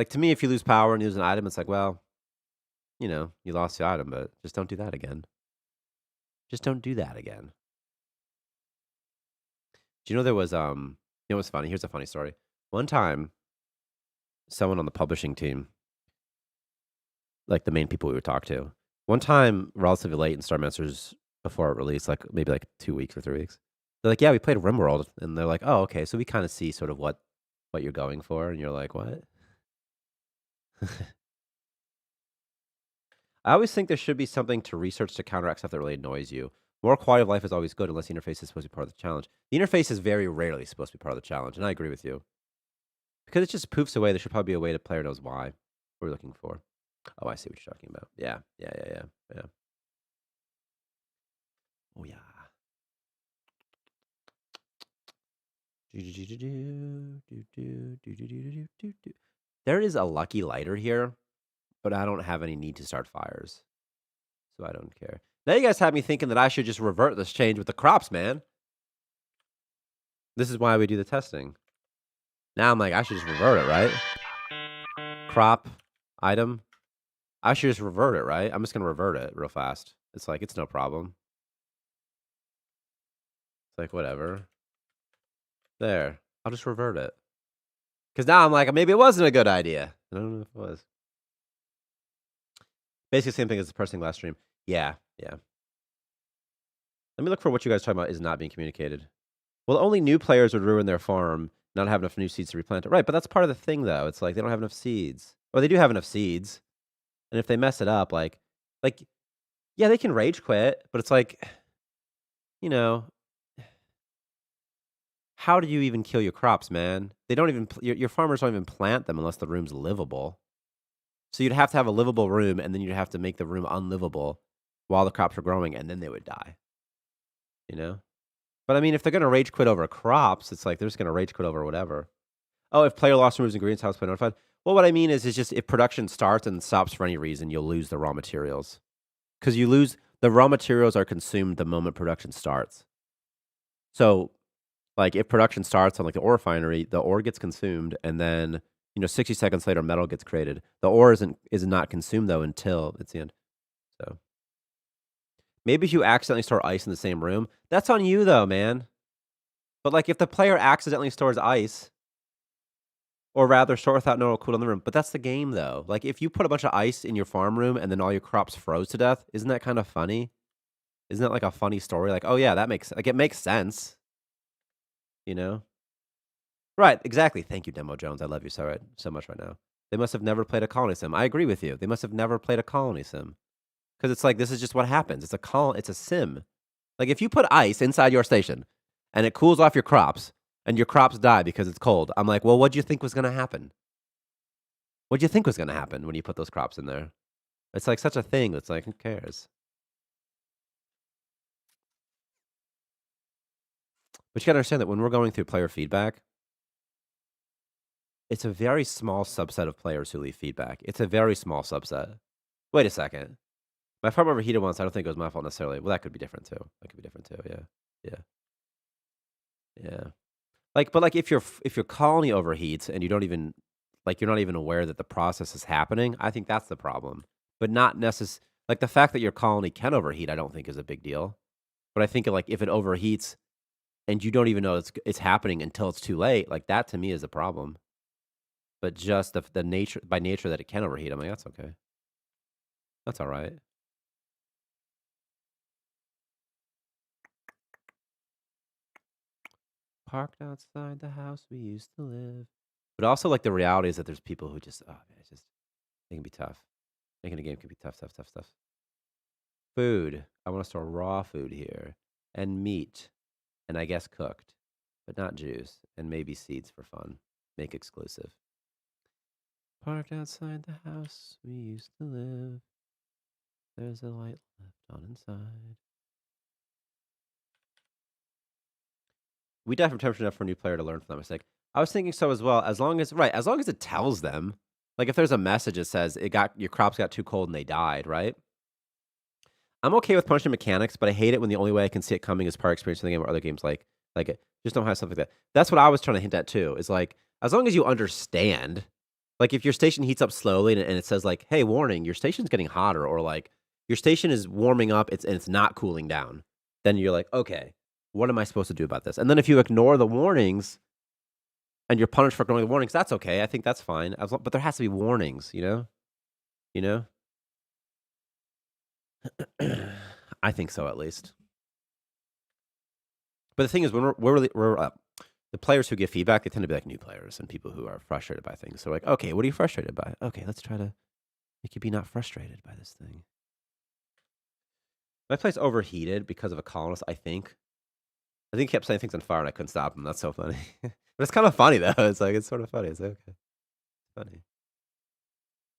to me, if you lose power and use an item, it's like, well, you lost the item, but just don't do that again. Just don't do that again. Do you know there was what's funny? Here's a funny story. One time, someone on the publishing team, like the main people we would talk to, one time relatively late in Starmancer's before it released, like maybe like 2 weeks or 3 weeks. They're like, yeah, we played RimWorld, and they're like, oh, okay, so we kind of see sort of what you're going for, and you're like, what? I always think there should be something to research to counteract stuff that really annoys you. More quality of life is always good unless the interface is supposed to be part of the challenge. The interface is very rarely supposed to be part of the challenge, and I agree with you. Because it just poofs away. There should probably be a way the player knows why we're looking for. Oh, I see what you're talking about. Yeah. Oh, yeah. There is a lucky lighter here, but I don't have any need to start fires. So I don't care. Now you guys have me thinking that I should just revert this change with the crops, man. This is why we do the testing. Now I'm like, I should just revert it, right? Crop, item. I should just revert it, right? I'm just going to revert it real fast. It's like, it's no problem. It's like, whatever. There. I'll just revert it. Because now I'm like, maybe it wasn't a good idea. I don't know if it was. Basically the same thing as the person last stream. Yeah. Let me look for what you guys are talking about is not being communicated. Well, only new players would ruin their farm, not have enough new seeds to replant it. Right, but that's part of the thing, though. It's like they don't have enough seeds. Or they do have enough seeds. And if they mess it up, like, yeah, they can rage quit, but it's like, how do you even kill your crops, man? They don't even your farmers don't even plant them unless the room's livable. So you'd have to have a livable room, and then you'd have to make the room unlivable while the crops are growing, and then they would die, you know? But, I mean, if they're gonna rage quit over crops, it's like they're just gonna rage quit over whatever. Oh, if player lost removes ingredients, how is player notified? Well, what I mean is just if production starts and stops for any reason, you'll lose the raw materials. Because you lose the raw materials are consumed the moment production starts. So, like, if production starts on, like, the ore refinery, the ore gets consumed, and then, 60 seconds later, metal gets created. The ore is not consumed, though, until it's the end. So, maybe if you accidentally store ice in the same room, that's on you, though, man. But, like, if the player accidentally stores ice, or rather store without no cooldown in the room, but that's the game, though. Like, if you put a bunch of ice in your farm room and then all your crops froze to death, isn't that kind of funny? Isn't that like a funny story? Like, oh, yeah, it makes sense, you know? Right, exactly. Thank you, Demo Jones. I love you so much right now. They must have never played a colony sim. I agree with you. They must have never played a colony sim. Because it's like, this is just what happens. It's a sim. Like, if you put ice inside your station and it cools off your crops and your crops die because it's cold, I'm like, well, what do you think was going to happen? What do you think was going to happen when you put those crops in there? It's like such a thing. It's like, who cares? But you got to understand that when we're going through player feedback, it's a very small subset of players who leave feedback. It's a very small subset. Wait a second. My farm overheated once. I don't think it was my fault necessarily. Well, that could be different too. That could be different too. Yeah. Yeah. Yeah. But if your colony overheats and you don't even you're not even aware that the process is happening, I think that's the problem. But not like the fact that your colony can overheat, I don't think is a big deal. But I think like if it overheats and you don't even know it's happening until it's too late, like that to me is a problem. But just the nature by nature that it can overheat, I'm like, that's okay. That's all right. Parked outside the house we used to live. But also, like, the reality is that there's people who just, oh, man, it can be tough. Making a game can be tough, tough, tough, tough. Food. I want to store raw food here. And meat. And I guess cooked. But not juice. And maybe seeds for fun. Make exclusive. Parked outside the house we used to live. There's a light left on inside. We die from temperature enough for a new player to learn from that mistake. I was thinking so as well. As long as it tells them, like if there's a message that says your crops got too cold and they died, right? I'm okay with punishing mechanics, but I hate it when the only way I can see it coming is prior experience in the game or other games just don't have stuff like that. That's what I was trying to hint at too. Is like as long as you understand, like if your station heats up slowly and it says like, "Hey, warning, your station's getting hotter," or like your station is warming up, it's not cooling down, then you're like, okay, what am I supposed to do about this? And then if you ignore the warnings and you're punished for ignoring the warnings, that's okay. I think that's fine. But there has to be warnings, you know? You know? I think so, at least. But the thing is, when the players who give feedback, they tend to be like new players and people who are frustrated by things. So like, okay, what are you frustrated by? Okay, let's try to make you be not frustrated by this thing. My place overheated because of a colonist, I think. I think he kept setting things on fire and I couldn't stop him. That's so funny. But it's kind of funny, though. It's like, it's sort of funny. It's okay. Funny.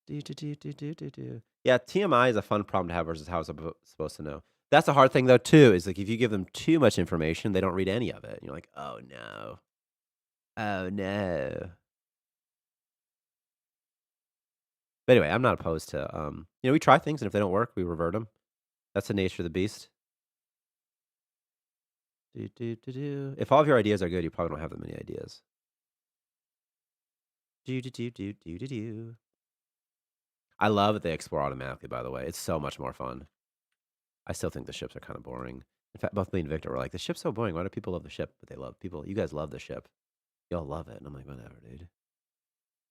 Yeah, TMI is a fun problem to have versus how it's supposed to know. That's a hard thing, though, too, is like if you give them too much information, they don't read any of it. And you're like, oh, no. Oh, no. But anyway, I'm not opposed to, we try things, and if they don't work, we revert them. That's the nature of the beast. If all of your ideas are good, you probably don't have that many ideas. I love that they explore automatically, by the way. It's so much more fun. I still think the ships are kind of boring. In fact, both me and Victor were like, the ship's so boring. Why do people love the ship? But they love people. You guys love the ship. Y'all love it. And I'm like, whatever, dude.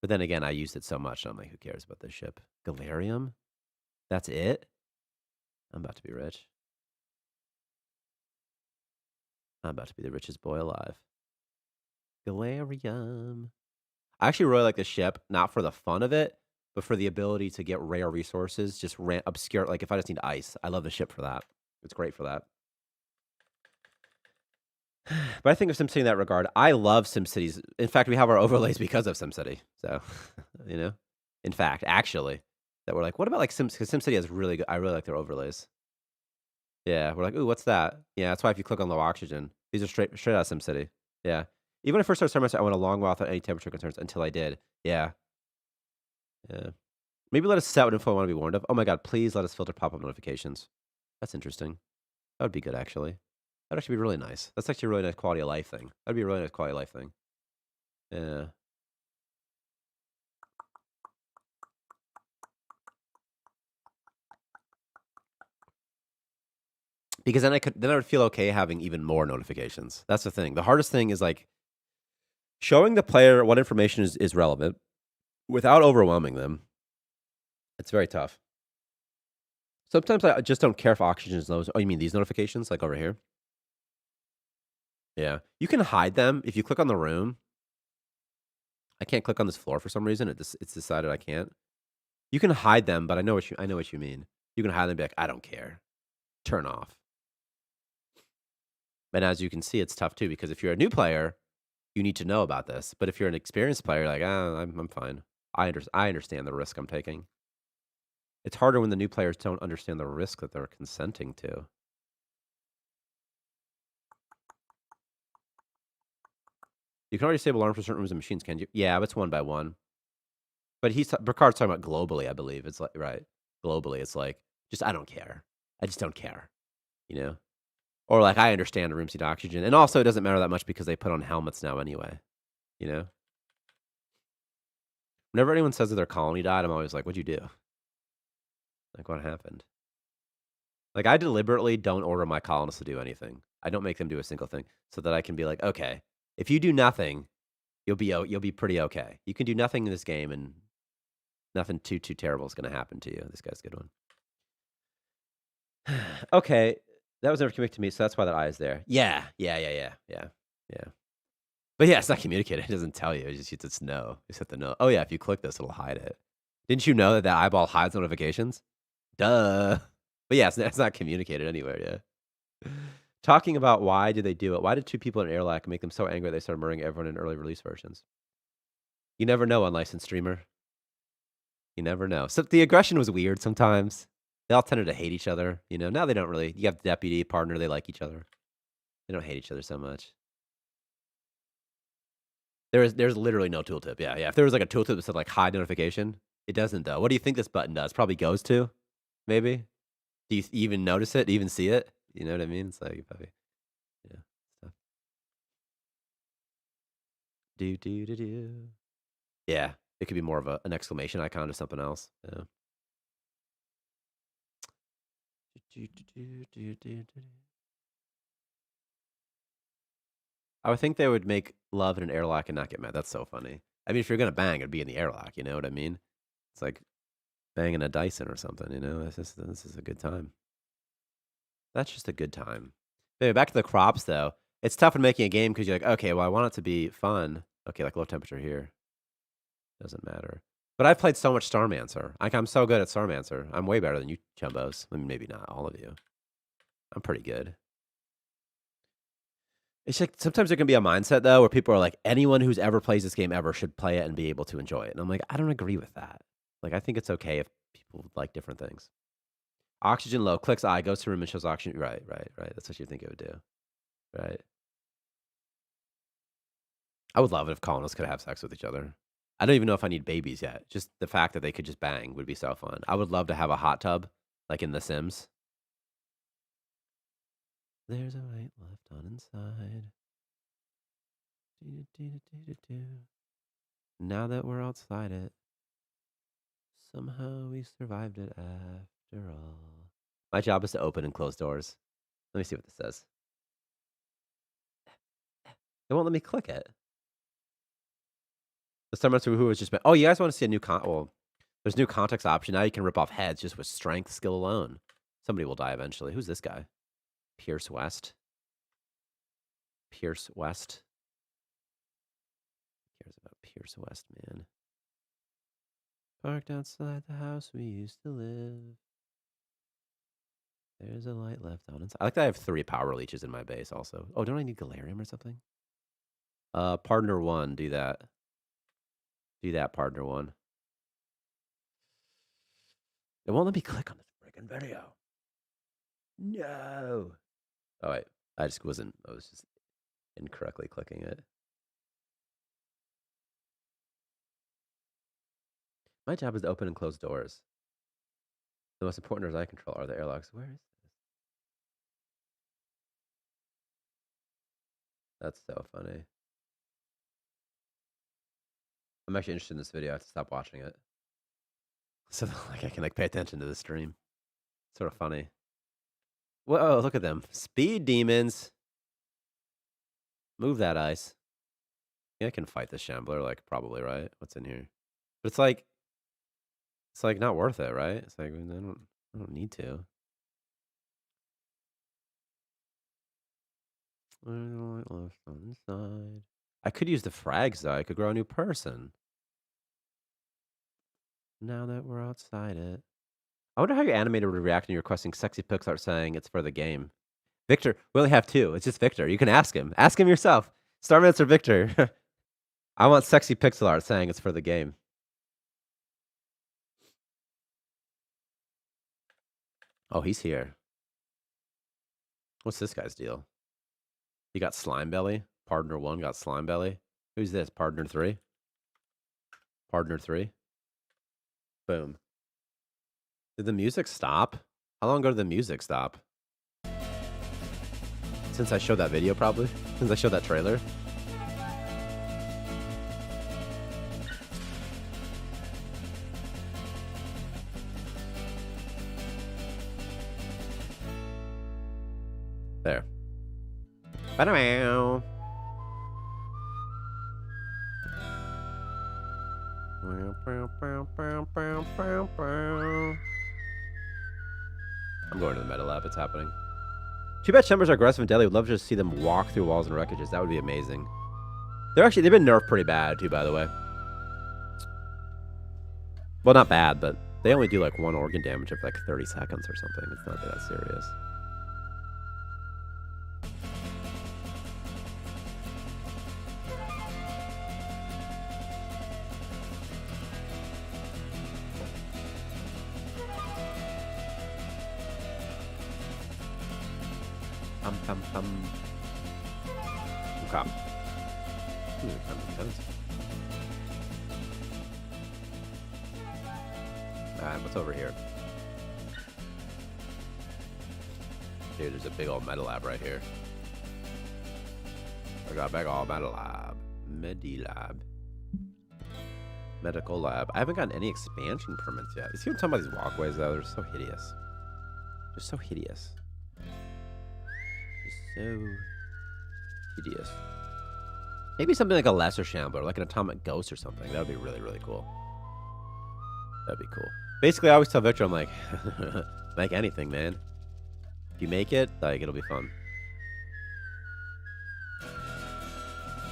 But then again, I used it so much. I'm like, who cares about this ship? Galarium? That's it? I'm about to be rich. I'm about to be the richest boy alive. Galarium. I actually really like the ship, not for the fun of it, but for the ability to get rare resources, just obscure. Like if I just need ice, I love the ship for that. It's great for that. But I think of SimCity in that regard. I love SimCities. In fact, we have our overlays because of SimCity. So, you know, in fact, actually, that we're like, what about like Sims? Because SimCity has really good. I really like their overlays. Yeah, we're like, ooh, what's that? Yeah, that's why if you click on low oxygen, these are straight out of SimCity. Yeah, even when I first started Starmancer, I went a long while without any temperature concerns until I did. Yeah, yeah. Maybe let us set what info I want to be warned of. Oh my god, please let us filter pop-up notifications. That's interesting. That would be good, actually. That'd actually be really nice. That's actually a really nice quality of life thing. That'd be a really nice quality of life thing. Yeah. Because then I would feel okay having even more notifications. That's the thing. The hardest thing is like showing the player what information is relevant without overwhelming them. It's very tough. Sometimes I just don't care if oxygen is low. Oh, you mean these notifications, like over here? Yeah. You can hide them if you click on the room. I can't click on this floor for some reason. It's decided I can't. You can hide them, but I know what you mean. You can hide them and be like, I don't care. Turn off. And as you can see, it's tough too because if you're a new player, you need to know about this. But if you're an experienced player, like, I'm fine. I understand the risk I'm taking. It's harder when the new players don't understand the risk that they're consenting to. You can already disable alarms for certain rooms and machines, can you? Yeah, but it's one by one. But Bricard's talking about globally, I believe. It's like right. Globally, it's like, just I don't care. I just don't care. You know? Or like I understand the room seat oxygen. And also it doesn't matter that much because they put on helmets now anyway. You know? Whenever anyone says that their colony died, I'm always like, what'd you do? Like what happened? Like I deliberately don't order my colonists to do anything. I don't make them do a single thing so that I can be like, okay, if you do nothing, you'll be pretty okay. You can do nothing in this game and nothing too terrible is going to happen to you. This guy's a good one. Okay, that was never communicated to me, so that's why that eye is there. Yeah. But yeah, it's not communicated. It doesn't tell you. It just hits no. Just hit the no. Oh yeah, if you click this, it'll hide it. Didn't you know that that eyeball hides notifications? Duh. But yeah, it's not communicated anywhere. Yeah. Talking about why did they do it? Why did two people in Airlock make them so angry they started murdering everyone in early release versions? You never know, unlicensed streamer. You never know. So the aggression was weird sometimes. They all tended to hate each other. You know, now they don't really. You have deputy, partner, they like each other. They don't hate each other so much. There's literally no tooltip. Yeah, yeah. If there was like a tooltip that said like hide notification, it doesn't though. What do you think this button does? Probably goes to, maybe. Do you even notice it? Even see it? You know what I mean? It's like probably, yeah. Stuff. Do. Yeah, it could be more of an exclamation icon or something else. Yeah. I would think they would make love in an airlock and not get mad. That's so funny. I mean, if you're gonna bang, it'd be in the airlock. You know what I mean? It's like banging a Dyson or something. You know, this is a good time. That's just a good time. Anyway, back to the crops though. It's tough in making a game because you're like, okay, well, I want it to be fun. Okay, like low temperature here doesn't matter. But I've played so much Starmancer. Like I'm so good at Starmancer. I'm way better than you chumbos. I mean, maybe not all of you. I'm pretty good. It's like sometimes there can be a mindset though where people are like, anyone who's ever plays this game ever should play it and be able to enjoy it. And I'm like, I don't agree with that. Like, I think it's okay if people like different things. Oxygen low, clicks eye, goes to room and shows oxygen. Right. That's what you think it would do. Right. I would love it if colonists could have sex with each other. I don't even know if I need babies yet. Just the fact that they could just bang would be so fun. I would love to have a hot tub, like in The Sims. There's a light left on inside. Now that we're outside it, somehow we survived it after all. My job is to open and close doors. Let me see what this says. It won't let me click it. The Starmancer who was just... Oh, you guys want to see a new... Well, there's new context option. Now you can rip off heads just with strength skill alone. Somebody will die eventually. Who's this guy? Pierce West. Pierce West. Who cares about Pierce West, man? Parked outside the house we used to live. There's a light left on inside. I like that I have 3 power leeches in my base also. Oh, don't I need Galarium or something? Partner 1, do that. Do that, partner 1. It won't let me click on this freaking video. No. Oh, wait. I was just incorrectly clicking it. My job is to open and close doors. The most important doors I control are the airlocks. Where is this? That's so funny. I'm actually interested in this video. I have to stop watching it. So like I can like pay attention to the stream. Sort of funny. Whoa, look at them. Speed demons. Move that ice. Yeah, I can fight the Shambler, like probably, right? What's in here? But it's like not worth it, right? It's like I don't need to. Left on inside. I could use the frags though. I could grow a new person. Now that we're outside it. I wonder how your animator would react when you're requesting sexy pixel art saying it's for the game. Victor, we only have 2. It's just Victor. You can ask him. Ask him yourself. Starmancer Victor. I want sexy pixel art saying it's for the game. Oh, he's here. What's this guy's deal? He got slime belly. Partner 1 got slime belly. Who's this? Partner 3? Partner 3? Boom. Did the music stop? How long ago did the music stop? Since I showed that video, probably? Since I showed that trailer? There. Ba-da-meow. I'm going to the Meta Lab. It's happening. Too bad Chambers are aggressive and deadly. Would love to just see them walk through walls and wreckages. That would be amazing. They've been nerfed pretty bad too, by the way. Well, not bad, but they only do like 1 organ damage of like 30 seconds or something. It's not that serious. Okay. Alright, what's over here? Dude, there's a big old Meta Lab right here. I got a big old Meta Lab. Medilab. Medical Lab. I haven't gotten any expansion permits yet. You see what I'm talking about these walkways, though? They're so hideous. They're so hideous. So hideous. Maybe something like a lesser Shambler, like an Atomic Ghost or something. That would be really, really cool. That'd be cool. Basically, I always tell Victor, I'm like, make anything, man. If you make it, like, it'll be fun.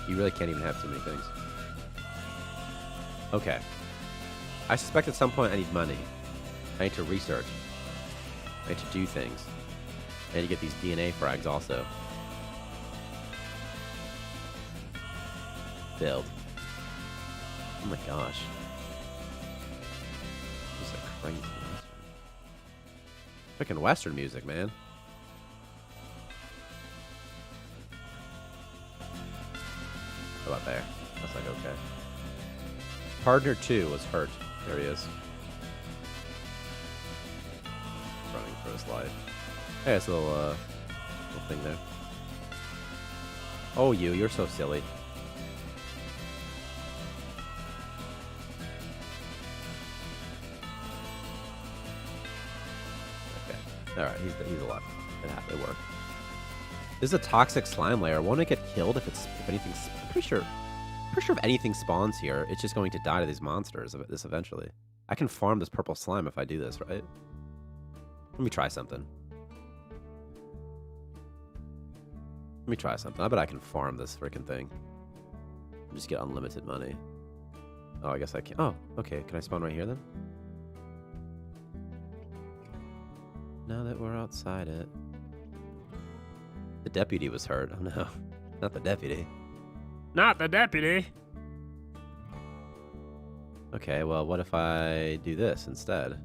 You really can't even have too many things. Okay. I suspect at some point I need money. I need to research. I need to do things. I need to get these DNA frags also. Build. Oh my gosh. This is a crazy Western. Freaking Western music, man. How about there? That's like okay. Partner 2 was hurt. There he is. Running for his life. Hey, it's a little thing there. Oh, you're so silly. Okay. Alright, he's alive. It worked. This is a toxic slime layer. Won't it get killed if anything? I'm pretty sure if anything spawns here, it's just going to die to these monsters. This eventually. I can farm this purple slime if I do this, right? Let me try something. I bet I can farm this freaking thing. And just get unlimited money. Oh, I guess I can. Oh, okay. Can I spawn right here then? Now that we're outside it. The deputy was hurt. Oh no, not the deputy. Not the deputy. Okay, well, what if I do this instead?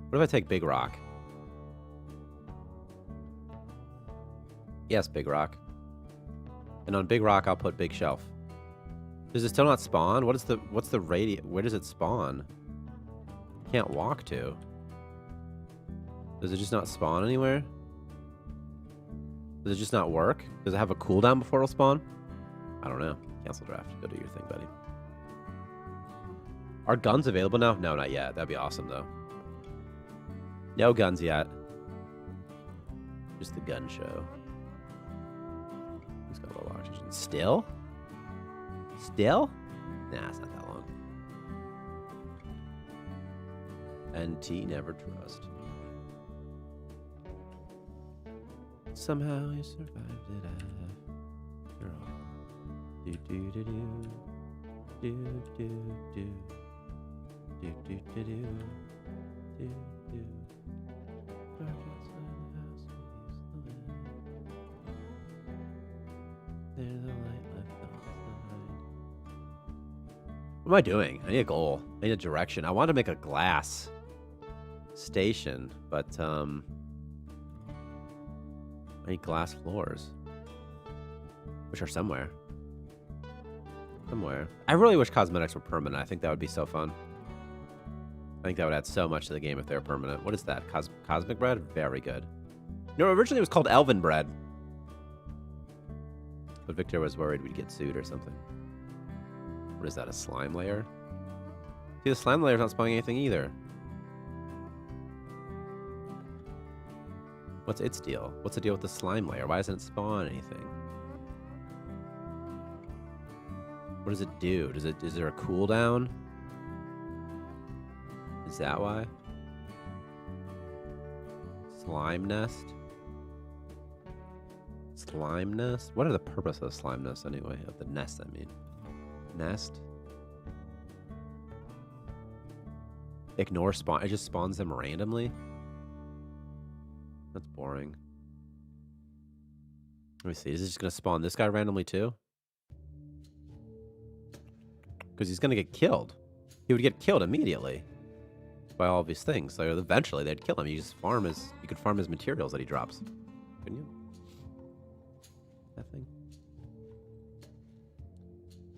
What if I take Big Rock? Yes, Big Rock. And on Big Rock, I'll put Big Shelf. Does it still not spawn? What's the radius? Where does it spawn? Can't walk to. Does it just not spawn anywhere? Does it just not work? Does it have a cooldown before it'll spawn? I don't know. Cancel draft. Go do your thing, buddy. Are guns available now? No, not yet. That'd be awesome, though. No guns yet. Just the gun show. He's got low oxygen. Still? Still? Nah, it's not that long. NT never trust. Somehow you survived it after all. Do do do do. Do do do. Do do do do. Do do. Dark outside the house we used to live. There's a light left outside. What am I doing? I need a goal. I need a direction. I want to make a glass station, but I need glass floors, which are somewhere. Somewhere. I really wish cosmetics were permanent. I think that would be so fun. I think that would add so much to the game if they were permanent. What is that? Cosmic bread? Very good. No, originally it was called Elven bread. But Victor was worried we'd get sued or something. What is that, a slime layer? See, the slime layer's not spawning anything either. What's its deal? What's the deal with the slime layer? Why doesn't it spawn anything? What does it do? Is there a cooldown? Is that why? Slime nest? Slime nest? What are the purpose of the slime nest anyway? Of the nest, I mean. Nest? Ignore spawn. It just spawns them randomly? That's boring. Let me see. Is it just going to spawn this guy randomly too? Because he's going to get killed. He would get killed immediately by all of these things. So eventually they'd kill him. You could farm his materials that he drops. Couldn't you? That thing.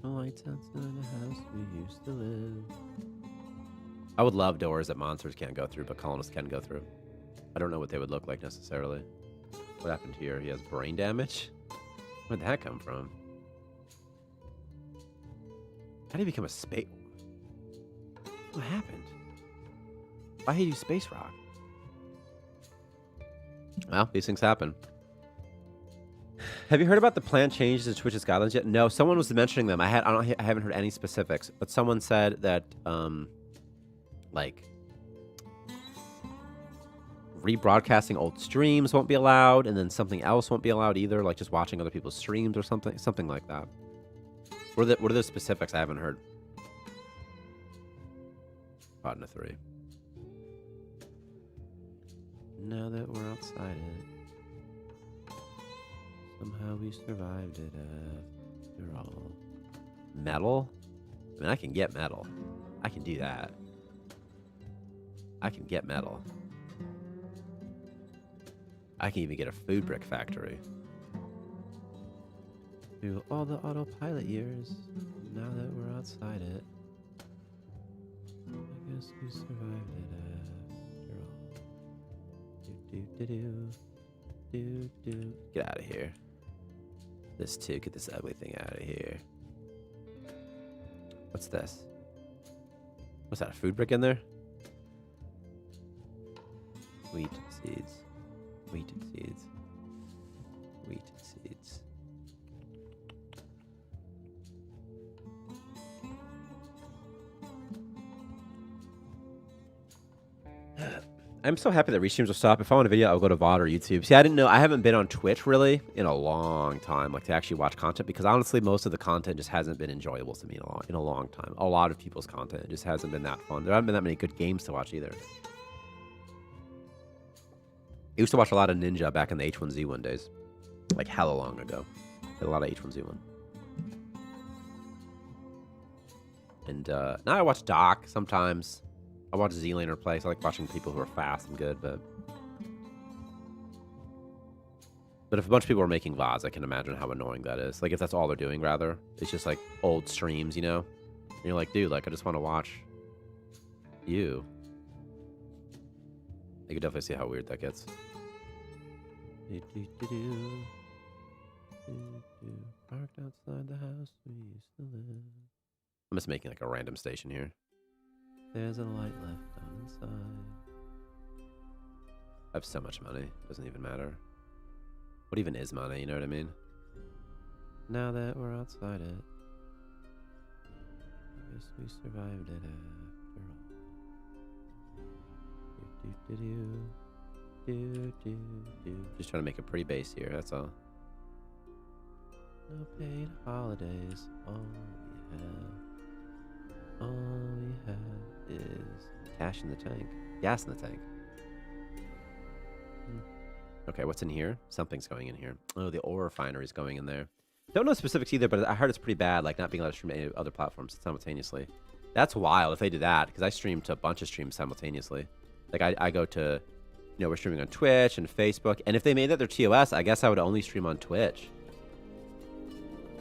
The lights outside the house we used to live. I would love doors that monsters can't go through, but colonists can go through. I don't know what they would look like necessarily. What happened here? He has brain damage? Where'd that come from? How did he become a space? What happened? Why did he use space rock? Well, these things happen. Have you heard about the planned changes to Twitch's guidelines yet? No, someone was mentioning them. I haven't heard any specifics, but someone said that like rebroadcasting old streams won't be allowed, and then something else won't be allowed either, like just watching other people's streams or something like that. What are the specifics? I haven't heard. Bottom of 3. Now that we're outside it, somehow we survived it after all. Metal? I mean, I can get metal. I can do that. I can get metal. I can even get a food brick factory. Through all the autopilot years, now that we're outside it, I guess we survived it after all. Do. Get out of here. This too, get this ugly thing out of here. What's this? What's that, a food brick in there? Wheat seeds. Wheat seeds. Wheat seeds. I'm so happy that restreams will stop. If I want a video, I'll go to VOD or YouTube. See, I didn't know. I haven't been on Twitch really in a long time, like to actually watch content, because honestly, most of the content just hasn't been enjoyable to me in a long time. A lot of people's content just hasn't been that fun. There haven't been that many good games to watch either. used to watch a lot of Ninja back in the H1Z1 days. Like hella long ago. Did a lot of H1Z1. And now I watch Doc sometimes. I watch Z-Laner play. So I like watching people who are fast and good, but if a bunch of people are making VODs, I can imagine how annoying that is. Like if that's all they're doing, rather. It's just like old streams, you know? And you're like, dude, like I just want to watch you. I could definitely see how weird that gets. Parked outside the house we used to live. I'm just making like a random station here. There's a light left on inside. I have so much money. Doesn't even matter. What even is money? You know what I mean? Now that we're outside it, I guess we survived it after all. Just trying to make a pretty bass here. That's all. No paid holidays. All we have is cash in the tank. Gas in the tank. Okay, what's in here? Something's going in here. Oh, the ore refinery is going in there. Don't know specifics either, but I heard it's pretty bad, like not being allowed to stream to any other platforms simultaneously. That's wild if they did that, because I stream to a bunch of streams simultaneously. Like I go to, you know, we're streaming on Twitch and Facebook, and if they made that their TOS, I guess I would only stream on Twitch.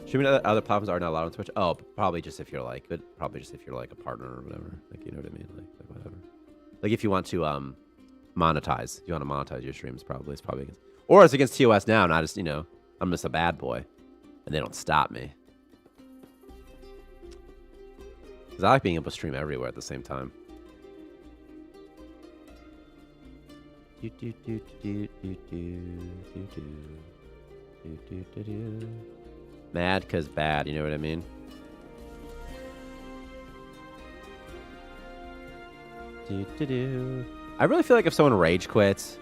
Streaming to other platforms are not allowed on Twitch. Oh, probably just if you're like, a partner or whatever. Like, you know what I mean? Like whatever. Like if you want to monetize, you want to monetize your streams, probably it's probably against, or it's against TOS now. Not just, you know, I'm just a bad boy, and they don't stop me. Because I like being able to stream everywhere at the same time. Mad because bad, you know what I mean? I really feel like if someone rage quits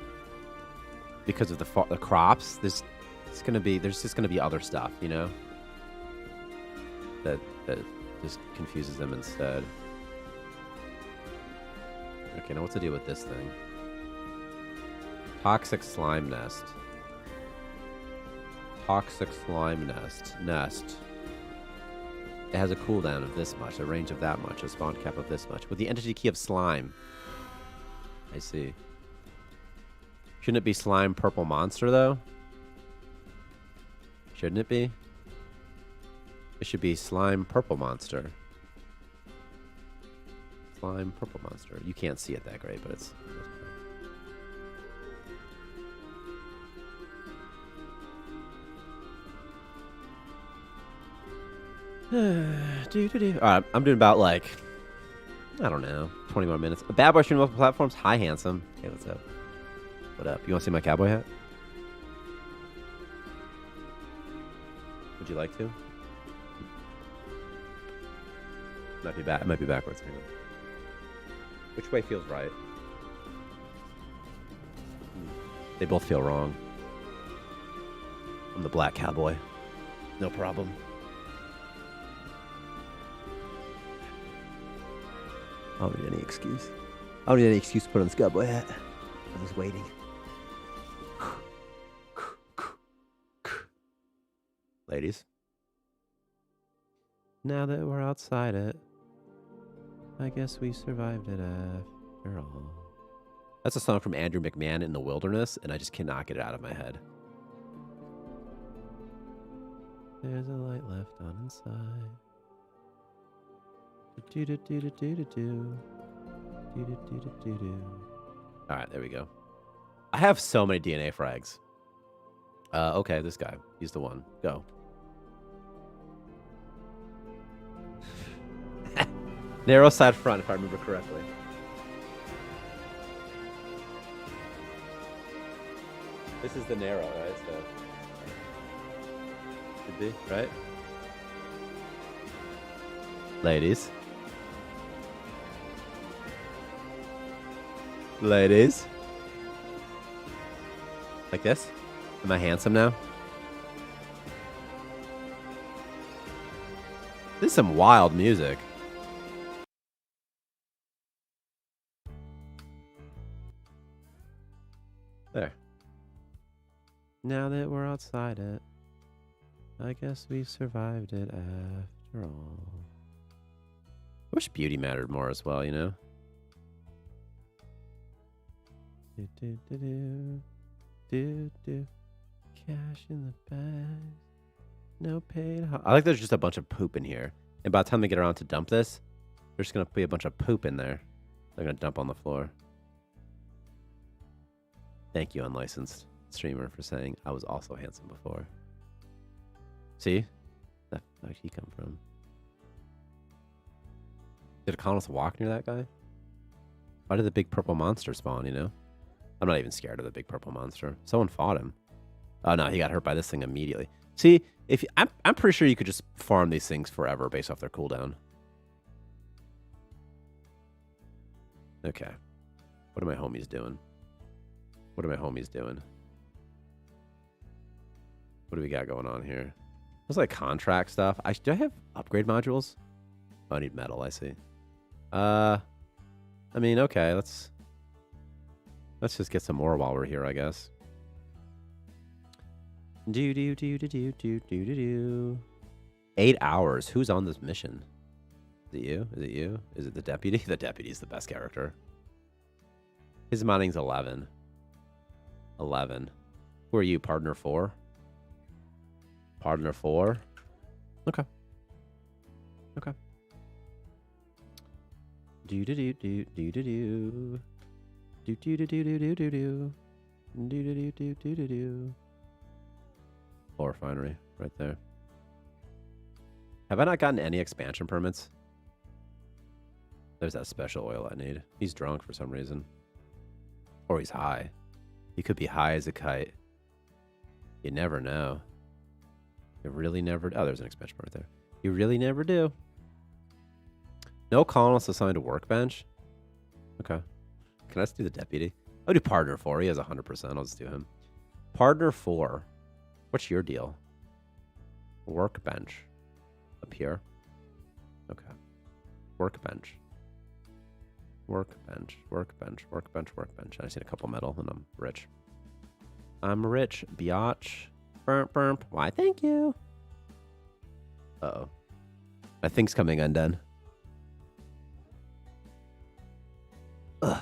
because of the crops, there's just gonna be other stuff, you know, that just confuses them instead. Okay, now what's the deal with this thing? Toxic slime nest. Toxic slime nest. It has a cooldown of this much, a range of that much, a spawn cap of this much, with the entity key of slime. I see. Shouldn't it be slime purple monster though? Shouldn't it be? It should be slime purple monster. Slime purple monster. You can't see it that great, but it's... Alright, I'm doing about like, I don't know, 20 more minutes. A bad boy streaming multiple platforms. Hi, handsome. Hey, what's up? What up? You want to see my cowboy hat? Would you like to? Might be back. It might be backwards. Hang on. Which way feels right? They both feel wrong. I'm the black cowboy. No problem. I don't need any excuse. I don't need any excuse to put on this cowboy hat. I was waiting. Ladies. Now that we're outside it, I guess we survived it after all. That's a song from Andrew McMahon in the Wilderness, and I just cannot get it out of my head. There's a light left on inside. Alright, there we go. I have so many DNA frags. Okay, this guy. He's the one. Go. Narrow side front, if I remember correctly. This is the narrow, right? So should be, right? Ladies. Ladies. Like this? Am I handsome now? This is some wild music. There. Now that we're outside it, I guess we survived it after all. I wish beauty mattered more as well, you know? Do, do, do, do. Do, do. Cash in the bag. No paid. I like there's just a bunch of poop in here. And by the time they get around to dump this, there's going to be a bunch of poop in there. They're going to dump on the floor. Thank you, unlicensed streamer, for saying I was also handsome before. See? Where'd he come from? Did Connors walk near that guy? Why did the big purple monster spawn, you know? I'm not even scared of the big purple monster. Someone fought him. Oh, no, he got hurt by this thing immediately. See, I'm pretty sure you could just farm these things forever based off their cooldown. Okay. What are my homies doing? What are my homies doing? What do we got going on here? There's like contract stuff. Do I have upgrade modules? Oh, I need metal, I see. I mean, okay, let's just get some more while we're here, I guess. Do do do do do do do do do. 8 hours. Who's on this mission? Is it you? Is it you? Is it the deputy? The deputy's the best character. His mining's 11. 11. Who are you? Partner 4? Partner 4? Okay. Okay. Do do do do do do do. Do do do do do do do do. Do do do do do do do. Ore refinery right there. Have I not gotten any expansion permits? There's that special oil I need. He's drunk for some reason. Or he's high. He could be high as a kite. You never know. You really never... Oh, there's an expansion permit there. You really never do. No colonists assigned to workbench? Okay. Can I just do the deputy? I'll do partner 4. He has 100%. I'll just do him. Partner 4. What's your deal? Workbench. Up here. Okay. Workbench. Workbench. Workbench. Workbench. Workbench. I just need a couple metal and I'm rich. I'm rich, biatch. Burp, burp. Why, thank you. Uh-oh. My thing's coming undone. Ugh.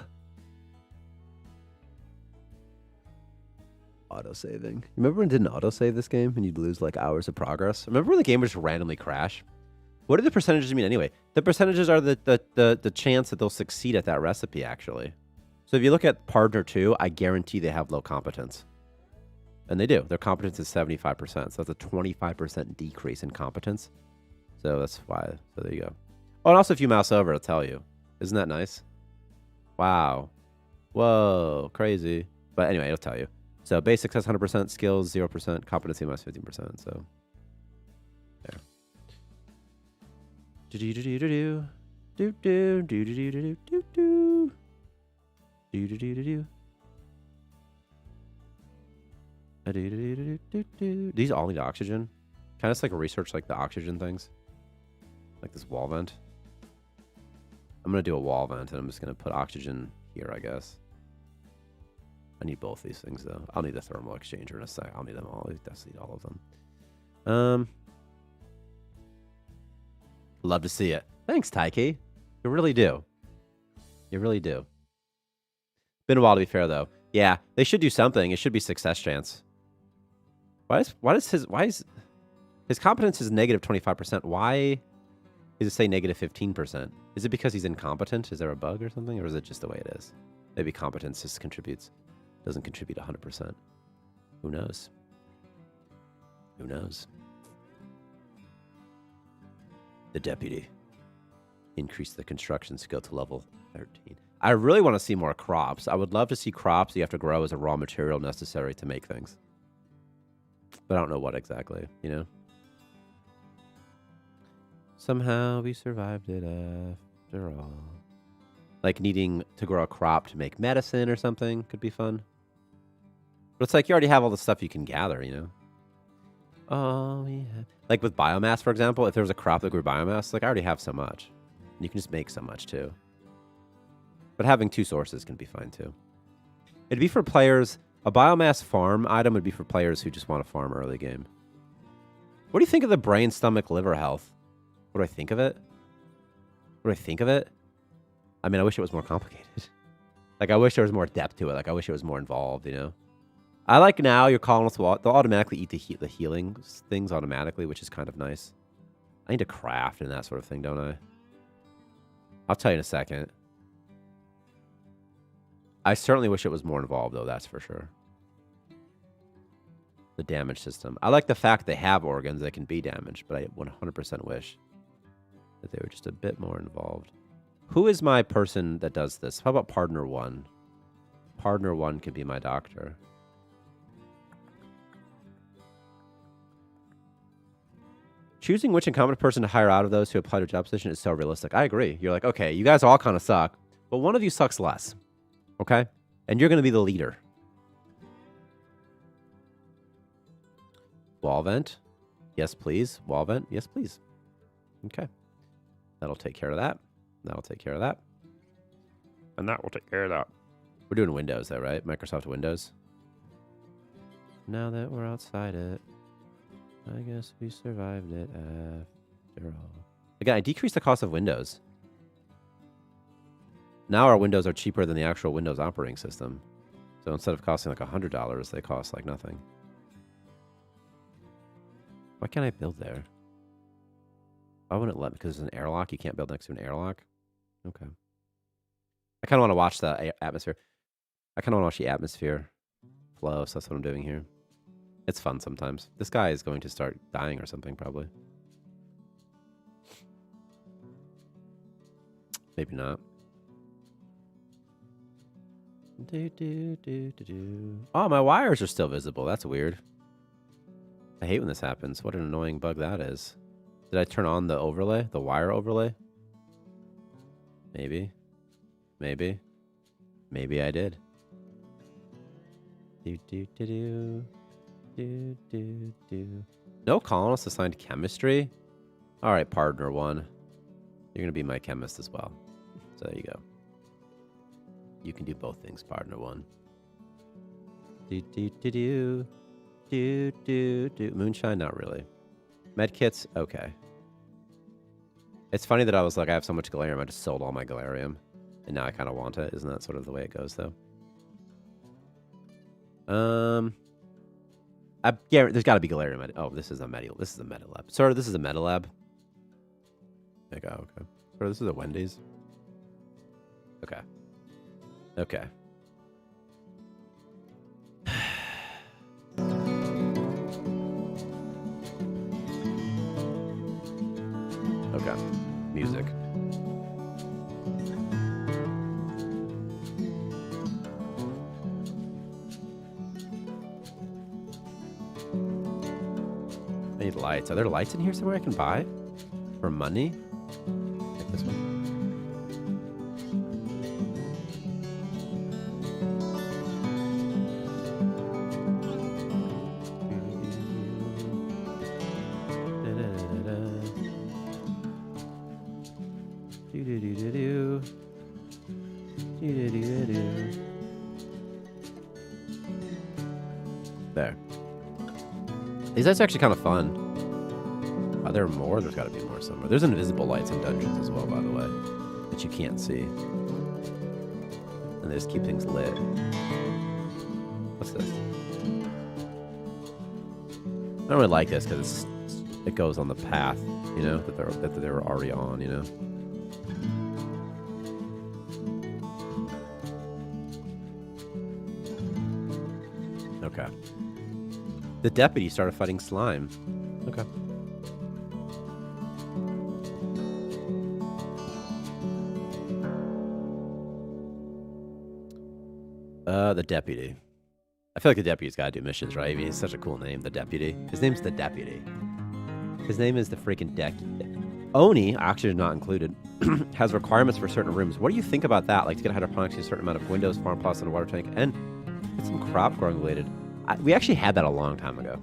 Auto-saving. Remember when it didn't auto-save this game and you'd lose like hours of progress? Remember when the game would just randomly crash? What do the percentages mean anyway? The percentages are the chance that they'll succeed at that recipe, actually. So if you look at Partner 2, I guarantee they have low competence. And they do. Their competence is 75%. So that's a 25% decrease in competence. So that's why. So there you go. Oh, and also if you mouse over, it'll tell you. Isn't that nice? Wow. Whoa. Crazy. But anyway, it'll tell you. So basics has 100%, skills 0%, competency minus 15%. So there. Do do do do do do do do do do do do do do do do do. These all need oxygen. Kind of like research like the oxygen things, like this wall vent. I'm gonna do a wall vent, and I'm just gonna put oxygen here, I guess. I need both these things though. I'll need the thermal exchanger in a sec. I'll need them all. I definitely need all of them. Love to see it. Thanks, Taiki. You really do. You really do. Been a while to be fair though. Yeah, they should do something. It should be success chance. Why is his competence is negative 25%? Why does it say negative 15%? Is it because he's incompetent? Is there a bug or something? Or is it just the way it is? Maybe competence just doesn't contribute 100%. Who knows? Who knows? The deputy. Increase the construction skill to level 13. I really want to see more crops. I would love to see crops you have to grow as a raw material necessary to make things. But I don't know what exactly, you know? Somehow we survived it after all. Like needing to grow a crop to make medicine or something could be fun. But it's like you already have all the stuff you can gather, you know? Oh, yeah. Like with biomass, for example, if there was a crop that grew biomass, like I already have so much. And you can just make so much too. But having two sources can be fine too. It'd be for players A biomass farm item would be for players who just want to farm early game. What do you think of the brain, stomach, liver health? What do I think of it? What do I think of it? I mean, I wish it was more complicated. Like, I wish there was more depth to it. Like, I wish it was more involved, you know? I like now your colonists will they'll automatically eat the healing things automatically, which is kind of nice. I need to craft and that sort of thing, don't I? I'll tell you in a second. I certainly wish it was more involved, though, that's for sure. The damage system. I like the fact they have organs that can be damaged, but I 100% wish that they were just a bit more involved. Who is my person that does this? How about Partner 1? Partner 1 can be my doctor. Choosing which incompetent person to hire out of those who apply to a job position is so realistic. I agree. You're like, okay, you guys all kind of suck, but one of you sucks less. Okay? And you're going to be the leader. Wall vent. Yes, please. Wall vent. Yes, please. Okay. That'll take care of that. That'll take care of that. And that will take care of that. We're doing Windows, though, right? Microsoft Windows. Now that we're outside it, I guess we survived it after all. Again, I decreased the cost of Windows. Now our Windows are cheaper than the actual Windows operating system. So instead of costing like $100, they cost like nothing. Why can't I build there? Why wouldn't it let me? Because it's an airlock. You can't build next to an airlock. Okay. I kind of want to watch the atmosphere. I kind of want to watch the atmosphere flow, so that's what I'm doing here. It's fun sometimes. This guy is going to start dying or something, probably. Maybe not. Oh, my wires are still visible. That's weird. I hate when this happens. What an annoying bug that is. Did I turn on the overlay? The wire overlay? Maybe. Maybe. Maybe I did. No colonists assigned chemistry? Alright, Partner 1. You're going to be my chemist as well. So there you go. You can do both things, Partner 1. Moonshine? Not really. Medkits? Okay. It's funny that I was like, I have so much galarium, I just sold all my galarium. And now I kind of want it. Isn't that sort of the way it goes, though? Yeah, there's got to be galarium. Oh, this is a meta lab. Sir, this is a meta lab. Okay, okay. Sir, this is a Wendy's. Okay. Okay. Okay. Music. I need lights. Are there lights in here somewhere I can buy? For money? Like this one? There. These lights are actually kind of fun. Are there more? There's got to be more somewhere. There's invisible lights in dungeons as well, by the way, that you can't see. And they just keep things lit. What's this? I don't really like this because it goes on the path, you know, that they were already on, you know. Okay. The deputy started fighting slime. Okay. The deputy. I feel like the deputy's got to do missions, right? I mean, it's such a cool name, the deputy. His name's the deputy. His name is the freaking Oni, oxygen not included, has requirements for certain rooms. What do you think about that? Like to get hydroponics, a certain amount of windows, farm plots, and a water tank, and get some crop growing related. We actually had that a long time ago,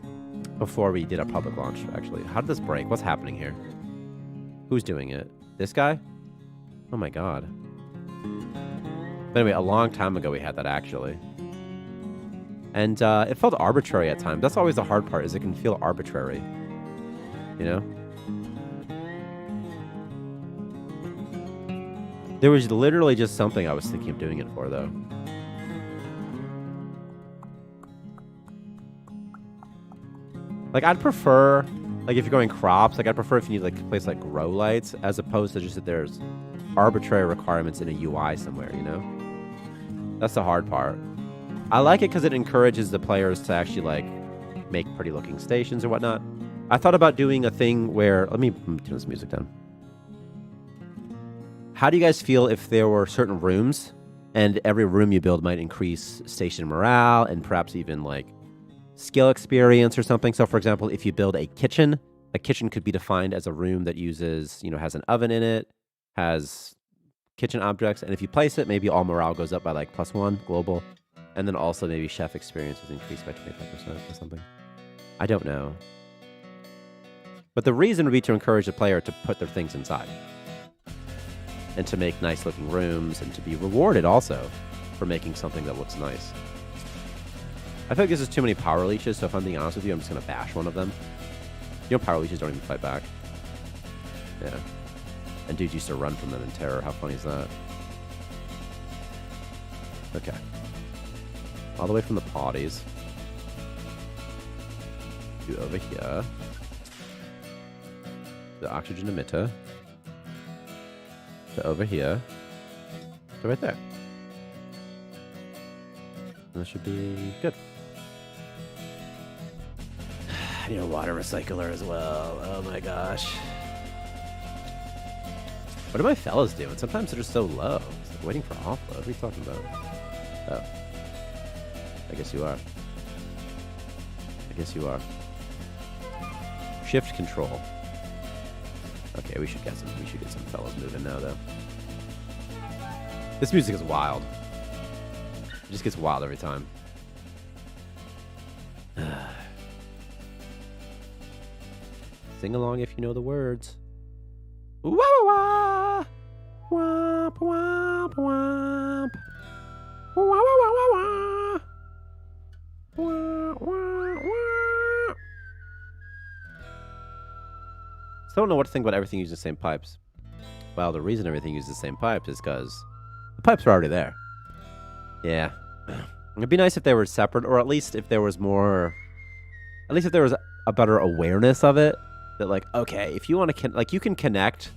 before we did a public launch, actually. How did this break? What's happening here? Who's doing it? This guy? Oh my god. But anyway, a long time ago we had that, actually. And it felt arbitrary at times. That's always the hard part, is it can feel arbitrary. You know? There was literally just something I was thinking of doing it for, though. Like, I'd prefer, like, if you're going crops, like, I'd prefer if you need, like, a place like grow lights, as opposed to just that there's arbitrary requirements in a UI somewhere, you know? That's the hard part. I like it because it encourages the players to actually, like, make pretty-looking stations or whatnot. I thought about doing a thing where... Let me turn this music down. How do you guys feel if there were certain rooms, and every room you build might increase station morale, and perhaps even, like, skill experience or something? So, for example, if you build a kitchen could be defined as a room that uses, you know, has an oven in it, has kitchen objects, and if you place it, maybe all morale goes up by, like, +1 global, and then also maybe chef experience is increased by 25% or something. I don't know. But the reason would be to encourage the player to put their things inside. And to make nice-looking rooms, and to be rewarded also for making something that looks nice. I feel like this is too many power leeches, so if I'm being honest with you, I'm just going to bash one of them. You know, power leeches don't even fight back. Yeah. And dudes used to run from them in terror. How funny is that? Okay. All the way from the potties. To over here. The oxygen emitter. To over here. To right there. And that should be good. I need a water recycler as well. Oh my gosh. What are my fellas doing? Sometimes they're just so low. It's like waiting for offload. What are you talking about? Oh. I guess you are. I guess you are. Shift control. Okay, we should get some fellas moving now though. This music is wild. It just gets wild every time. Sing along if you know the words. Wah wah wah. Womp womp womp. Wah wah wah wah wah. Wah wah wah. Still don't know what to think about everything using the same pipes. Well, the reason everything uses the same pipes is because the pipes are already there. Yeah. It'd be nice if they were separate, or at least if there was more... At least if there was a better awareness of it. That, like, okay, if you want to... Like, you can connect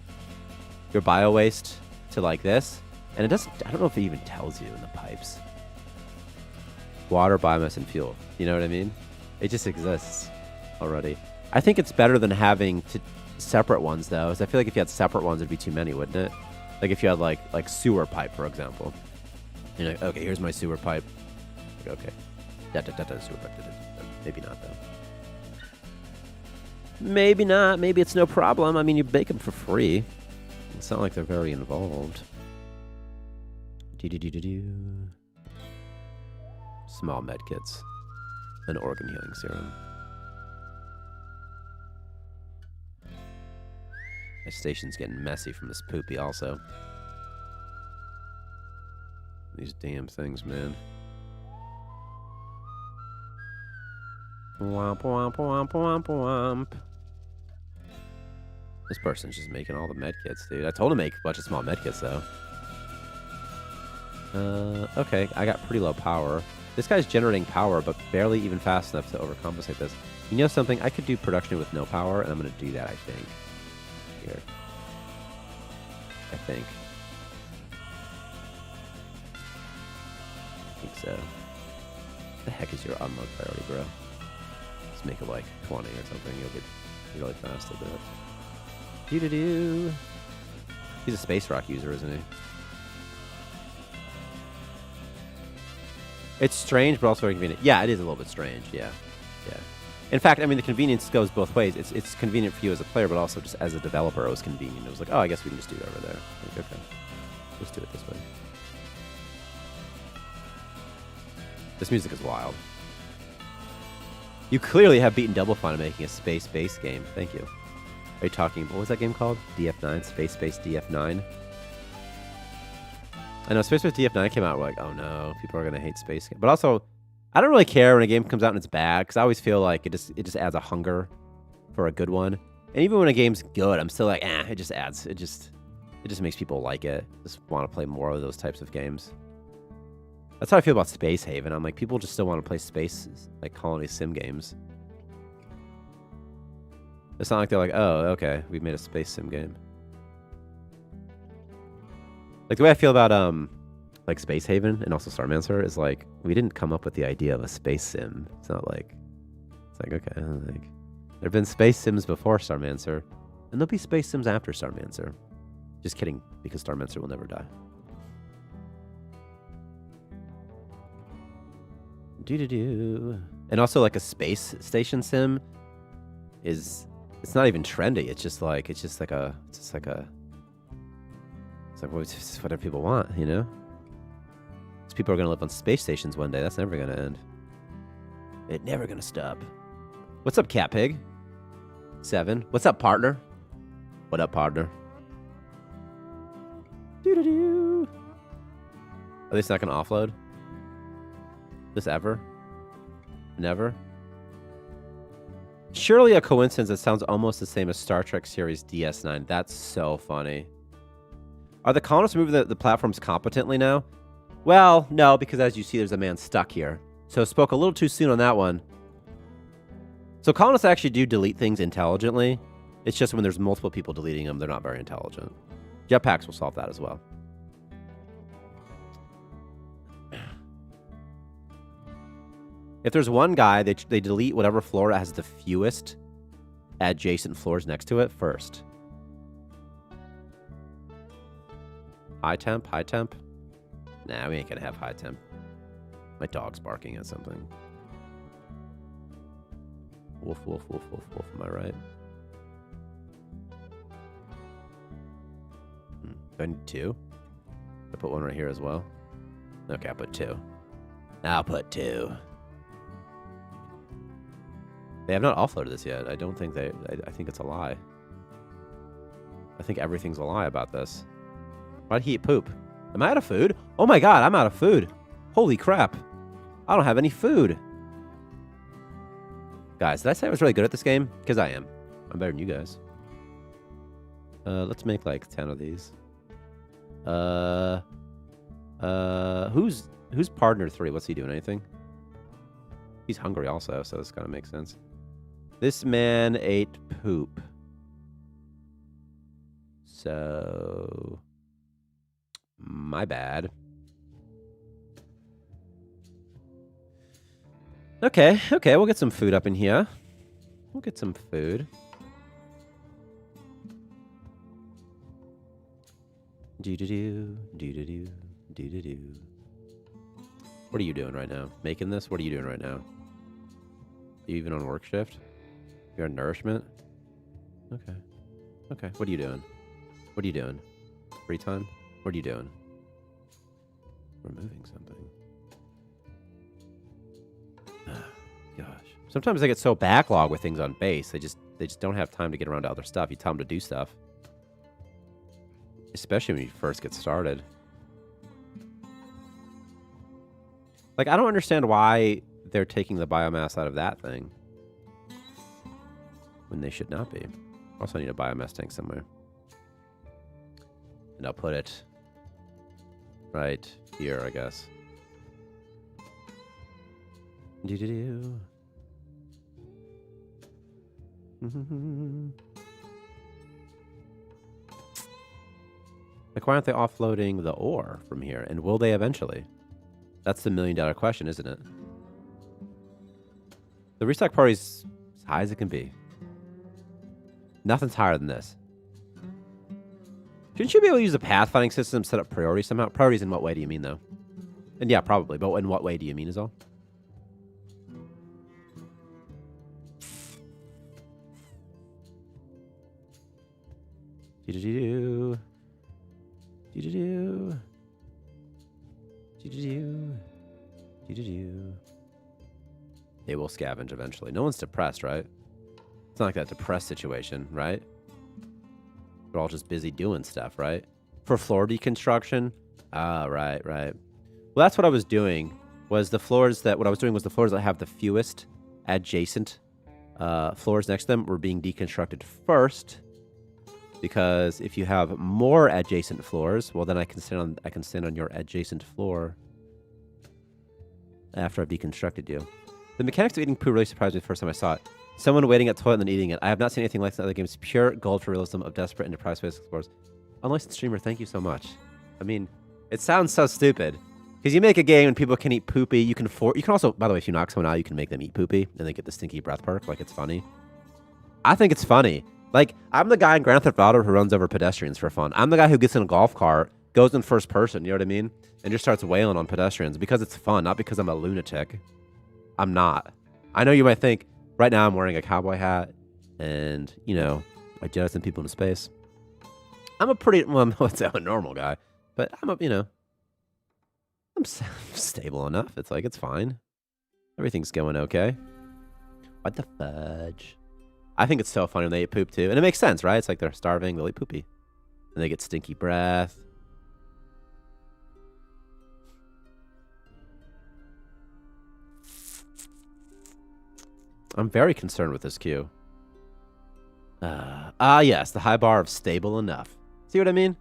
your bio-waste to, like, this. And it doesn't... I don't know if it even tells you in the pipes. Water, biomass, and fuel. You know what I mean? It just exists already. I think it's better than having separate ones, though. Because I feel like if you had separate ones, it'd be too many, wouldn't it? Like, if you had, like sewer pipe, for example. You're like, okay, here's my sewer pipe. Like, okay. Sewer pipe. Maybe not, though. Maybe not. Maybe it's no problem. I mean, you bake them for free. It's not like they're very involved. Small medkits. An organ healing serum. My station's getting messy from this poopy also. These damn things, man. Womp womp womp womp womp. This person's just making all the medkits, dude. I told him to make a bunch of small medkits, though. Okay, I got pretty low power. This guy's generating power, but barely even fast enough to overcompensate this. You know something? I could do production with no power, and I'm going to do that, I think. Here. I think so. What the heck is your unload priority, bro? Let's make it like 20 or something. You'll get really fast at that. Doo-doo-doo. He's a space rock user, isn't he? It's strange, but also very convenient. Yeah, it is a little bit strange. Yeah. Yeah. In fact, I mean, the convenience goes both ways. It's convenient for you as a player, but also just as a developer, it was convenient. It was like, oh, I guess we can just do it over there. Like, okay. Let's do it this way. This music is wild. You clearly have beaten Double Fine in making a space-based game. Thank you. Are you talking... What was that game called? DF9? Space-based DF9? I know, Space-based DF9 came out, we're like, oh no, people are going to hate space games. But also, I don't really care when a game comes out and it's bad, because I always feel like it just adds a hunger for a good one. And even when a game's good, I'm still like, it just makes people like it. Just want to play more of those types of games. That's how I feel about Space Haven. I'm like, people just still want to play space, like colony sim games. It's not like they're like, oh, okay, we've made a space sim game. Like the way I feel about like Space Haven and also Starmancer is like, we didn't come up with the idea of a space sim. It's not like, it's like, okay, like there have been space sims before Starmancer, and there'll be space sims after Starmancer. Just kidding, because Starmancer will never die. Do. And also like a space station sim is, it's not even trendy. It's just like whatever people want, you know? Because people are gonna live on space stations one day. That's never gonna end. It never gonna stop. What's up, Cat Pig? 7. What's up, partner? What up, partner? Do. Are they not gonna offload? This ever? Never? Surely a coincidence that sounds almost the same as Star Trek series DS9. That's so funny. Are the colonists moving the platforms competently now? Well, no, because as you see, there's a man stuck here. So spoke a little too soon on that one. So colonists actually do delete things intelligently. It's just when there's multiple people deleting them, they're not very intelligent. Jetpacks will solve that as well. If there's one guy, they delete whatever floor has the fewest adjacent floors next to it first. High temp, high temp? Nah, we ain't gonna have high temp. My dog's barking at something. Wolf, wolf, wolf, wolf, wolf, am I right? Do I need 2? I put one right here as well. Okay, I'll put 2. I'll put 2. They have not offloaded this yet. I don't think I think it's a lie. I think everything's a lie about this. Why'd he eat poop? Am I out of food? Oh my god, I'm out of food. Holy crap. I don't have any food. Guys, did I say I was really good at this game? Because I am. I'm better than you guys. Let's make like 10 of these. Who's partner 3? What's he doing? Anything? He's hungry also, so this kind of makes sense. This man ate poop. So, my bad. Okay, we'll get some food up in here. We'll get some food. Do-do-do, do-do-do, do-do-do. What are you doing right now? Making this? What are you doing right now? Are you even on work shift? You're on nourishment? Okay. What are you doing? What are you doing? Free time? What are you doing? Removing something. Gosh. Sometimes I get so backlogged with things on base, they just don't have time to get around to other stuff. You tell them to do stuff. Especially when you first get started. Like, I don't understand why they're taking the biomass out of that thing when they should not be. Also, I need a biomass tank somewhere. And I'll put it right here, I guess. Do-do-do. Like, why aren't they offloading the ore from here? And will they eventually? That's the $1 million question, isn't it? The restock party's as high as it can be. Nothing's higher than this. Shouldn't you be able to use the pathfinding system to set up priorities somehow? Priorities in what way do you mean, though? And yeah, probably. But in what way do you mean is all? Do-do-do. Do-do-do. Do-do-do. Do-do-do. They will scavenge eventually. No one's depressed, right? It's not like that depressed situation, right? They're all just busy doing stuff, right? For floor deconstruction? Ah, right. Well, that's what I was doing was the floors that what I was doing was the floors that have the fewest adjacent floors next to them were being deconstructed first, because if you have more adjacent floors, well then I can stand on your adjacent floor after I've deconstructed you. The mechanics of eating poo really surprised me the first time I saw it. Someone waiting at the toilet and then eating it. I have not seen anything like that in other games. Pure gold for realism of desperate and deprived space explorers. Unlicensed streamer, thank you so much. I mean, it sounds so stupid. Because you make a game and people can eat poopy. You can also, by the way, if you knock someone out, you can make them eat poopy and they get the stinky breath perk. Like, it's funny. I think it's funny. Like, I'm the guy in Grand Theft Auto who runs over pedestrians for fun. I'm the guy who gets in a golf cart, goes in first person, you know what I mean? And just starts wailing on pedestrians because it's fun, not because I'm a lunatic. I'm not. I know you might think, right now I'm wearing a cowboy hat and, you know, I jettison people into space. I'm a pretty, well, I'm a normal guy, but I'm a, you know, I'm stable enough. It's like, it's fine. Everything's going okay. What the fudge? I think it's so funny when they eat poop too. And it makes sense, right? It's like they're starving, they'll eat poopy. And they get stinky breath. I'm very concerned with this queue. Yes, the high bar of stable enough. See what I mean?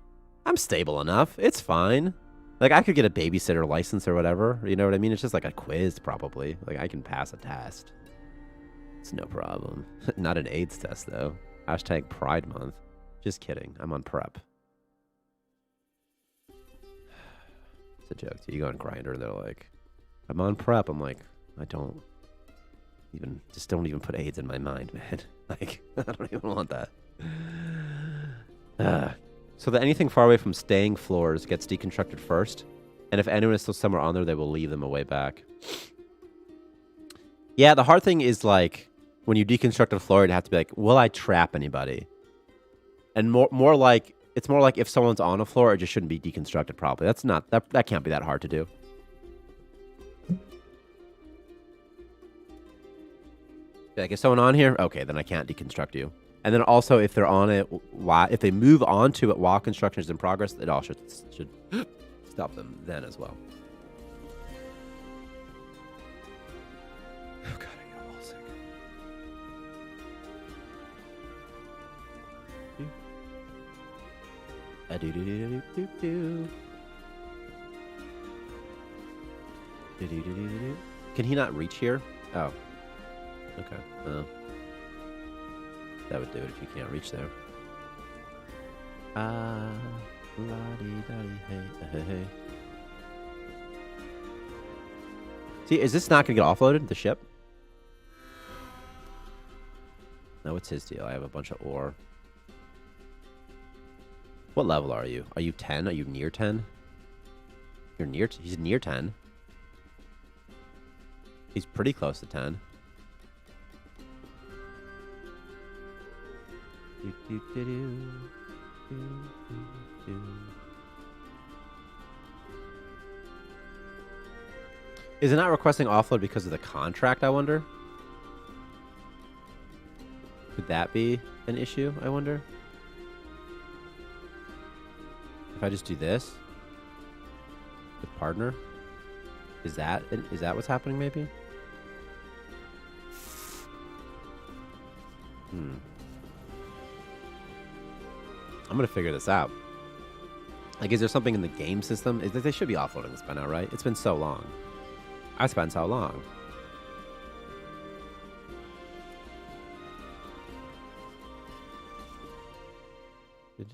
I'm stable enough. It's fine. Like, I could get a babysitter license or whatever. You know what I mean? It's just like a quiz, probably. Like, I can pass a test. It's no problem. Not an AIDS test, though. Hashtag Pride Month. Just kidding. I'm on prep. It's a joke. You go on Grindr, they're like, I'm on prep. I'm like, I don't even put AIDS in my mind, man. Like, I don't even want that. So that anything far away from staying floors gets deconstructed first, and if anyone is still somewhere on there, they will leave them away back. Yeah, the hard thing is, like, when you deconstruct a floor, you'd have to be like, will I trap anybody? And more like, it's more like if someone's on a floor, it just shouldn't be deconstructed properly. That's not, that can't be that hard to do. Like, is someone on here? Okay, then I can't deconstruct you. And then also, if they're on it, if they move onto it while construction is in progress, it all should stop them then as well. Oh god, I get all sick. Can he not reach here? Oh. Okay. Well, that would do it if you can't reach there. Hey. See, is this not going to get offloaded, the ship? No, it's his deal. I have a bunch of ore. What level are you? Are you 10? Are you near 10? You're near... He's near 10. He's pretty close to 10. Is it not requesting offload because of the contract, I wonder? Could that be an issue, I wonder? If I just do this with partner, is that what's happening maybe? I'm gonna figure this out. Like, is there something in the game system? They should be offloading this by now, right? It's been so long. I spent so long. You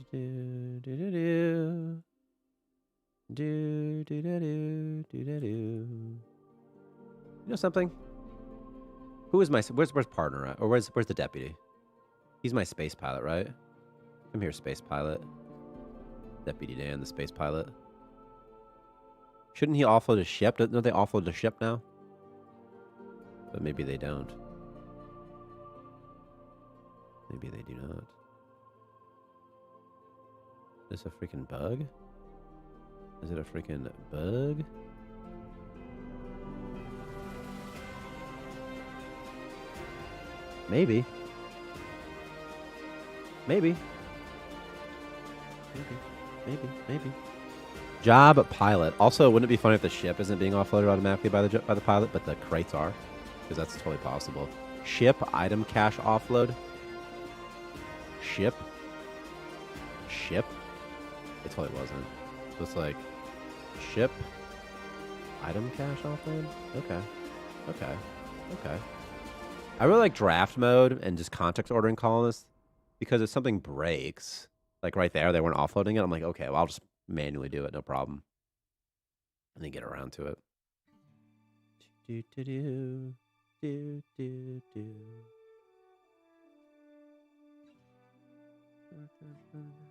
know something? Who is my... Where's partner at? Or where's the deputy? He's my space pilot, right? Come here, space pilot. Deputy Dan, the space pilot. Shouldn't he offload a ship? Don't they offload the ship now? But maybe they don't. Maybe they do not. Is this a freaking bug? Is it a freaking bug? Maybe. Maybe. Maybe. Job pilot. Also, wouldn't it be funny if the ship isn't being offloaded automatically by the pilot, but the crates are? Because that's totally possible. Ship item cache offload. Ship. It totally wasn't. So it's like ship item cache offload. Okay. I really like draft mode and just context ordering colonists because if something breaks, like right there, they weren't offloading it. I'm like, okay, well, I'll just manually do it, no problem, and then get around to it.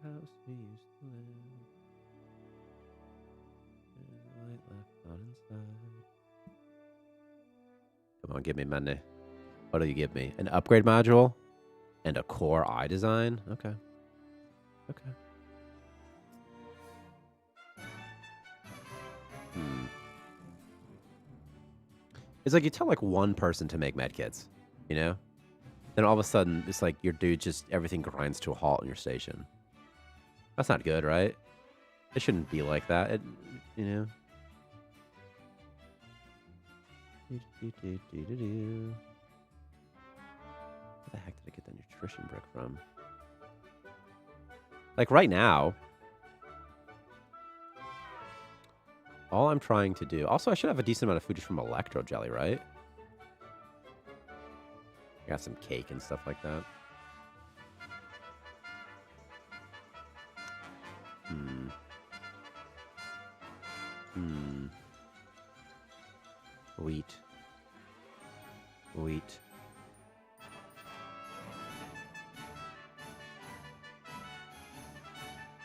House we used to live. Light left on inside. Come on, give me money. What do you give me? An upgrade module and a core eye design. Okay. It's like you tell like one person to make medkits, you know? Then all of a sudden, it's like your dude just, everything grinds to a halt in your station. That's not good, right? It shouldn't be like that, you know? Where the heck did I get the nutrition brick from? Like right now, all I'm trying to do... Also, I should have a decent amount of food just from Electro Jelly, right? I got some cake and stuff like that. Wheat.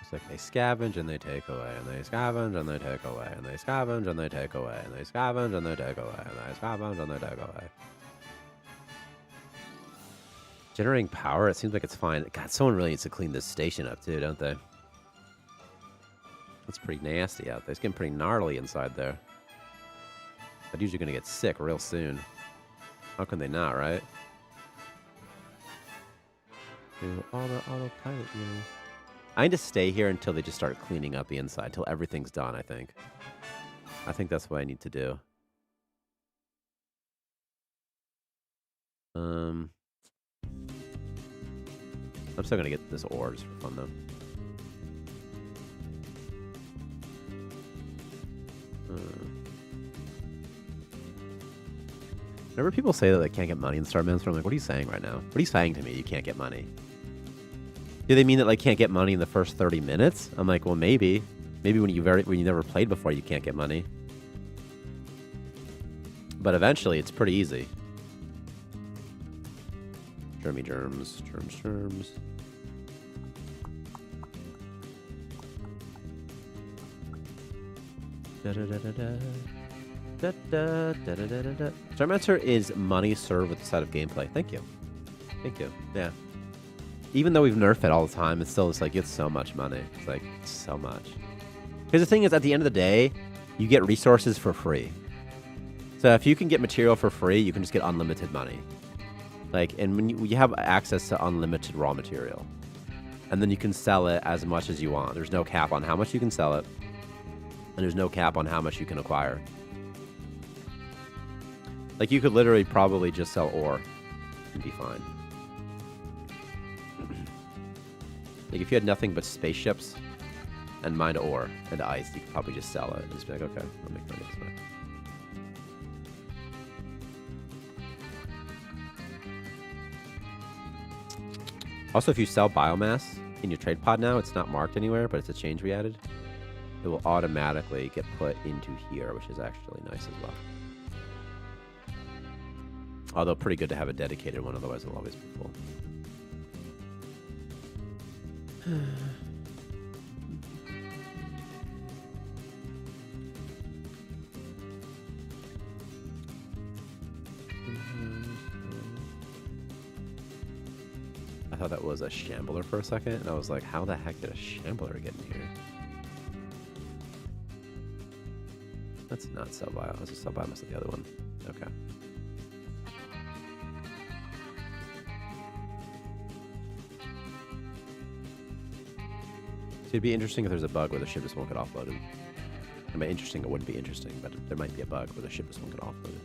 It's like they scavenge and they take away, and they scavenge and they take away, and they scavenge and they take away, and they scavenge and they take away, and they scavenge and they take away. Generating power, it seems like it's fine. God, someone really needs to clean this station up too, don't they? It's pretty nasty out there. It's getting pretty gnarly inside there. That dude's gonna get sick real soon. How can they not, right? Do autopilot, you know. I need to stay here until they just start cleaning up the inside, till everything's done, I think. I think that's what I need to do. I'm still gonna get this ore just for fun, though. Whenever people say that they can't get money in Starmancer, I'm like, what are you saying right now? What are you saying to me? You can't get money. Do they mean that like can't get money in the first 30 minutes? I'm like, well, maybe. Maybe when you never played before, you can't get money. But eventually, it's pretty easy. Germs. Starmancer is money served with the side of gameplay. Thank you. Yeah. Even though we've nerfed it all the time, it's still just like, it's so much money. It's like, so much. Because the thing is, at the end of the day, you get resources for free. So if you can get material for free, you can just get unlimited money. Like, and when you have access to unlimited raw material. And then you can sell it as much as you want. There's no cap on how much you can sell it. And there's no cap on how much you can acquire. Like, you could literally probably just sell ore and be fine. Like, if you had nothing but spaceships and mined ore and ice, you could probably just sell it and just be like, okay, I'll make money this way. Also, if you sell biomass in your trade pod now, it's not marked anywhere, but it's a change we added. It will automatically get put into here, which is actually nice as well. Although pretty good to have a dedicated one, otherwise it'll always be full. I thought that was a shambler for a second, and I was like, how the heck did a shambler get in here? That's not sell bio. That's a sell bio. Must have the other one. Okay. So it'd be interesting if there's a bug where the ship just won't get offloaded. I mean, interesting, it wouldn't be interesting, but there might be a bug where the ship just won't get offloaded.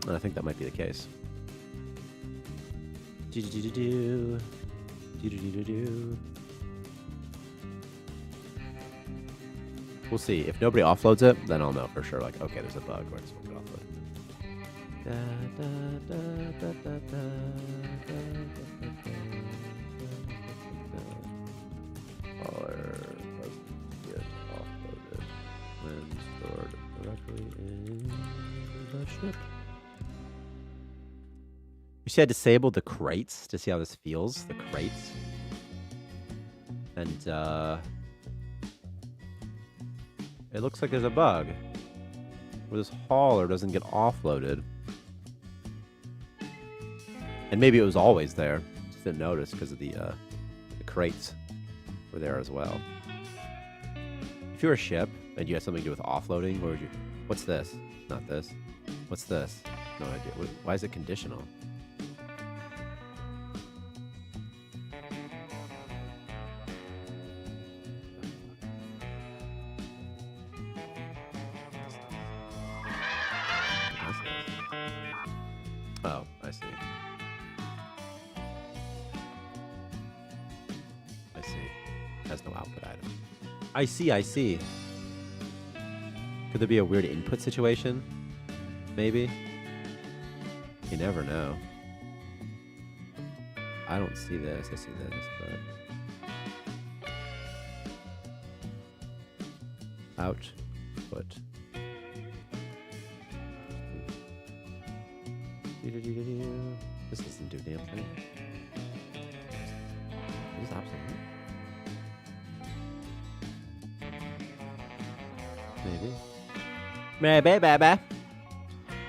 And I think that might be the case. Do-do-do-do-do. Do-do-do-do-do. We'll see. If nobody offloads it, then I'll know for sure. Like, okay, there's a bug where it's won't get offloaded. Da, da, da, da, da, da, da, da, Caller doesn't get offloaded when stored directly in the ship. You see, I disabled the crates to see how this feels. The crates. And, it looks like there's a bug where this hauler doesn't get offloaded. And maybe it was always there. Just didn't notice because of the crates were there as well. If you're a ship and you have something to do with offloading, where would you... What's this? Not this. What's this? No idea. Why is it conditional? Oh, I see. I see. Has no output item. I see. Could there be a weird input situation? Maybe? You never know. I don't see this. I see this, but... Output. This doesn't do damn thing. This is obsolete. Maybe, baby.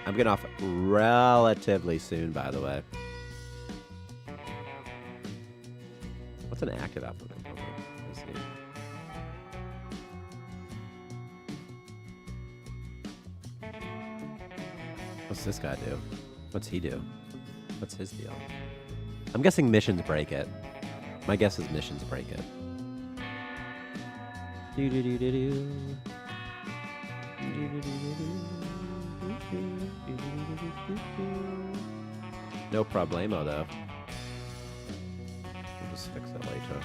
I'm getting off relatively soon, by the way. What's an active output component? Let's see. What's this guy do? What's he do? What's his deal? I'm guessing missions break it. My guess is missions break it. No problemo, though. We'll just fix that later.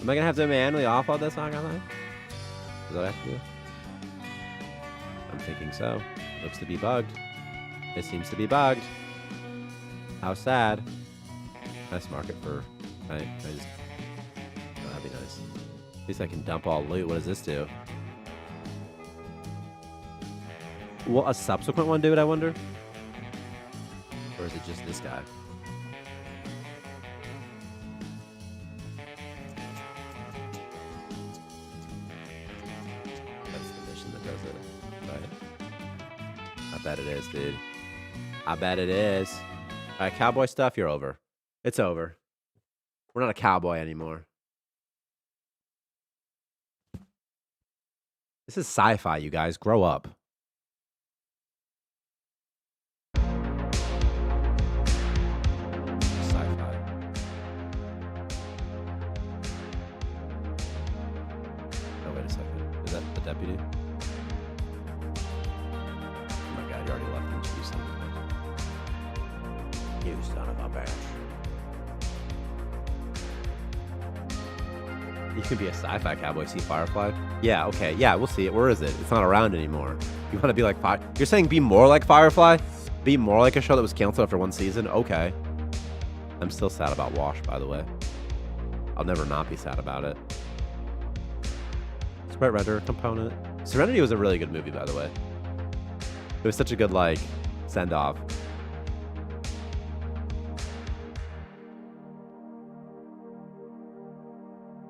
Am I gonna have to manually offload this on online? Does that have to do? I'm thinking so. Looks to be bugged. It seems to be bugged. How sad. Nice market for... Right? Oh, that'd be nice. At least I can dump all loot. What does this do? Will a subsequent one do it, I wonder? Or is it just this guy? That's the mission that does it. Right? I bet it is, dude. I bet it is. Alright, cowboy stuff, you're over. It's over. We're not a cowboy anymore. This is sci-fi, you guys. Grow up. Sci-fi. Oh, wait a second. Is that the deputy? Oh my god, you already left him to do something. You son of a bitch. You can be a sci-fi cowboy. See Firefly? Yeah, okay. Yeah, we'll see it. Where is it? It's not around anymore. You want to be like You're saying be more like Firefly? Be more like a show that was canceled after one season? Okay. I'm still sad about Wash, by the way. I'll never not be sad about it. Sprite render component. Serenity was a really good movie, by the way. It was such a good, like, send-off.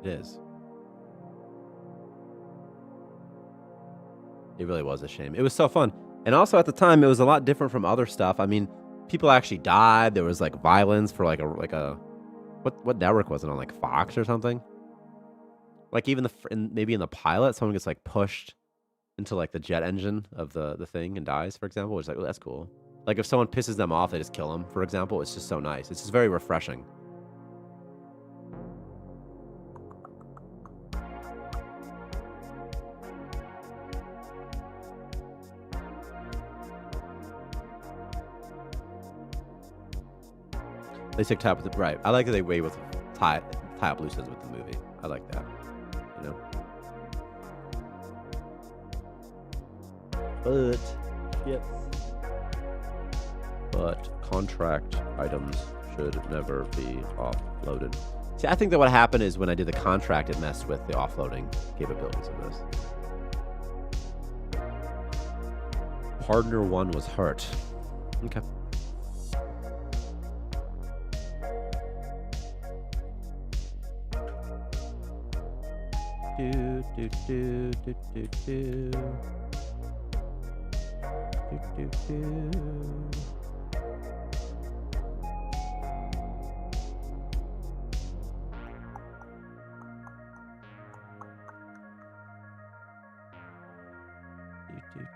It is. It really was a shame. It was so fun. And also at the time, it was a lot different from other stuff. I mean, people actually died. There was like violence for like a what network was it on? Like Fox or something? Like even maybe in the pilot, someone gets like pushed into like the jet engine of the thing and dies, for example, which is like, oh, that's cool. Like if someone pisses them off, they just kill them, for example. It's just so nice. It's just very refreshing. They stick tie up with the right. I like that they way with tie up loose ends with the movie. I like that. You know. But contract items should never be offloaded. See, I think that what happened is when I did the contract, it messed with the offloading capabilities of this. Partner 1 was hurt. Okay. Do, do, do, do, do, do. Do, do, do.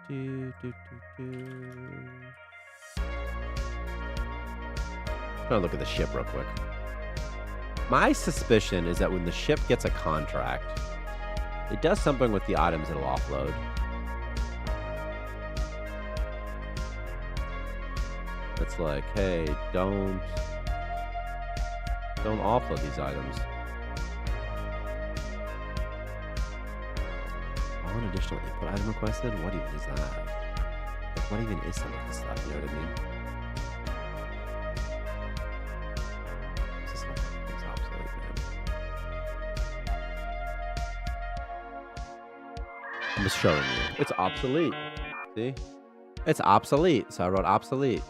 Do, do, do, do. I'm gonna look at the ship real quick. My suspicion is that when the ship gets a contract, it does something with the items it'll offload. It's like, hey, don't offload these items. On additional input item requested? What even is that? Like, what even is some of this stuff? You know what I mean? This is it's obsolete, man. I'm just showing you. It's obsolete. See? It's obsolete. So I wrote obsolete.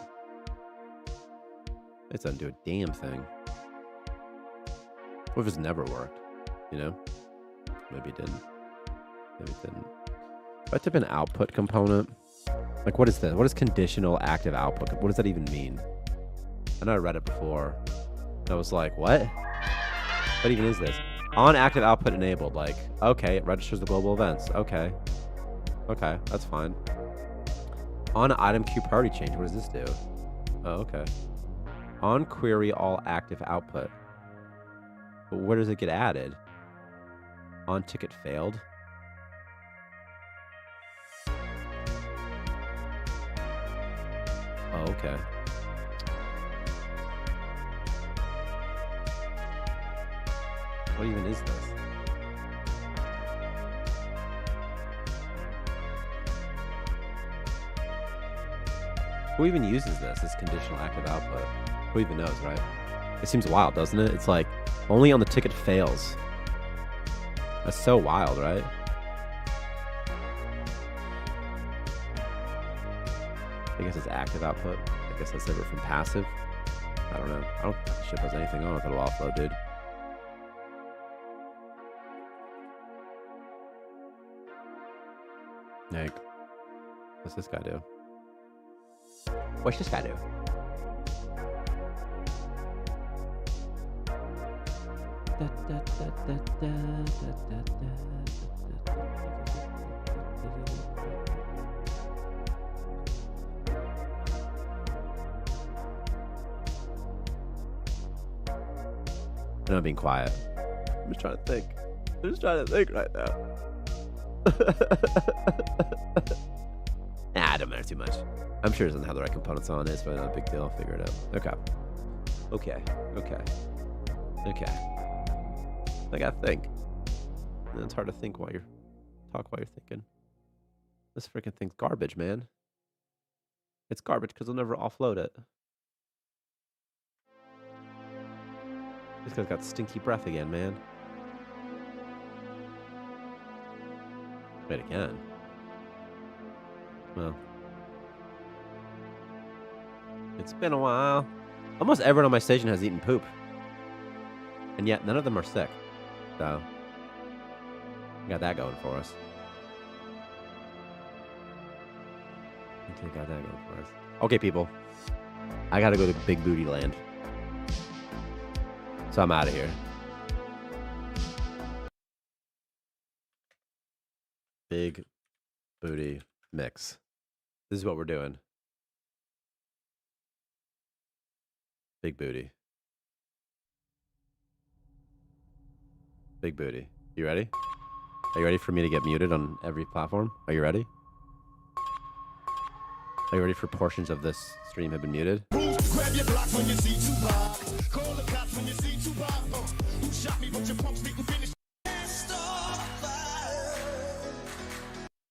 It doesn't do a damn thing. What if it's never worked? You know? Maybe it didn't. Maybe it didn't. If I type an output component, like what is this? What is conditional active output? What does that even mean? I know I read it before. And I was like, what? What even is this? On active output enabled, like, okay, it registers the global events. Okay. Okay, that's fine. On item queue priority change, what does this do? Oh, okay. On query all active output. But where does it get added? On ticket failed? Oh, okay. What even is this? Who even uses this conditional active output? Who even knows, right? It seems wild, doesn't it? It's like, only on the ticket fails. That's so wild, right? I guess it's active output. I guess that's different from passive. I don't know. I don't think the ship has anything on it that'll offload, dude. Nick. What's this guy do? What's this guy do? I'm not being quiet. I'm just trying to think. I'm just trying to think right now. Nah, it don't matter too much. I'm sure it doesn't have the right components on it, but not a big deal. I'll figure it out. Okay. Okay. Okay. Okay. I gotta think. And it's hard to think while you're thinking. This freaking thing's garbage, man. It's garbage because they'll never offload it. This guy's got stinky breath again, man. Wait again. Well. It's been a while. Almost everyone on my station has eaten poop. And yet none of them are sick. So we got that going for us. We got that going for us. Okay, people. I gotta go to Big Booty Land. So I'm out of here. Big Booty Mix. This is what we're doing. Big Booty. Big Booty. You ready? Are you ready for me to get muted on every platform? Are you ready? Are you ready for portions of this stream have been muted? Grab your block when you see Tupac. Call the cops when you see Tupac. Who shot me? But your pumps didn't finish.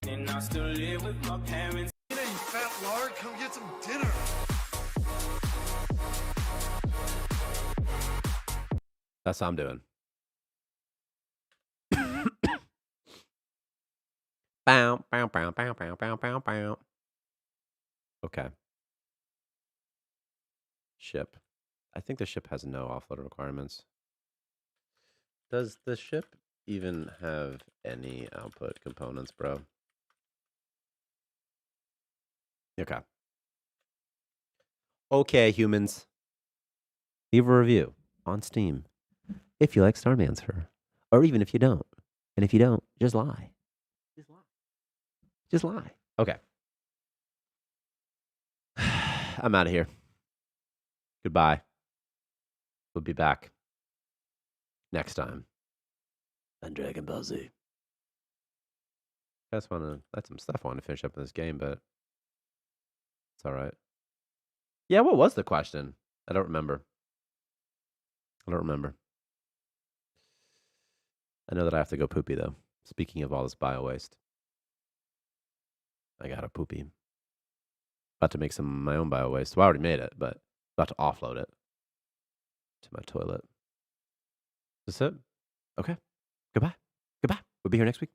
And I still live with my parents. Hey, you fat lard, come get some dinner. That's what I'm doing. Bow, bow, bow, bow, bow, bow, bow, bow. Okay. Ship. I think the ship has no offload requirements. Does the ship even have any output components, bro? Okay. Okay, humans. Leave a review on Steam if you like Starmancer. Or even if you don't. And if you don't, just lie. Just lie. Just lie. Okay. I'm out of here. Goodbye. We'll be back next time on Dragon Ball Z. I just want to let some stuff on to finish up in this game, but it's all right. Yeah, what was the question? I don't remember. I know that I have to go poopy, though. Speaking of all this bio waste, I got to poopy. About to make some of my own bio waste. Well, I already made it, but about to offload it to my toilet. Is this it? Okay. Goodbye. We'll be here next week.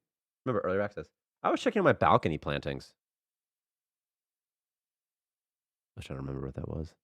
Remember, earlier access. I was checking my balcony plantings. I was trying to remember what that was.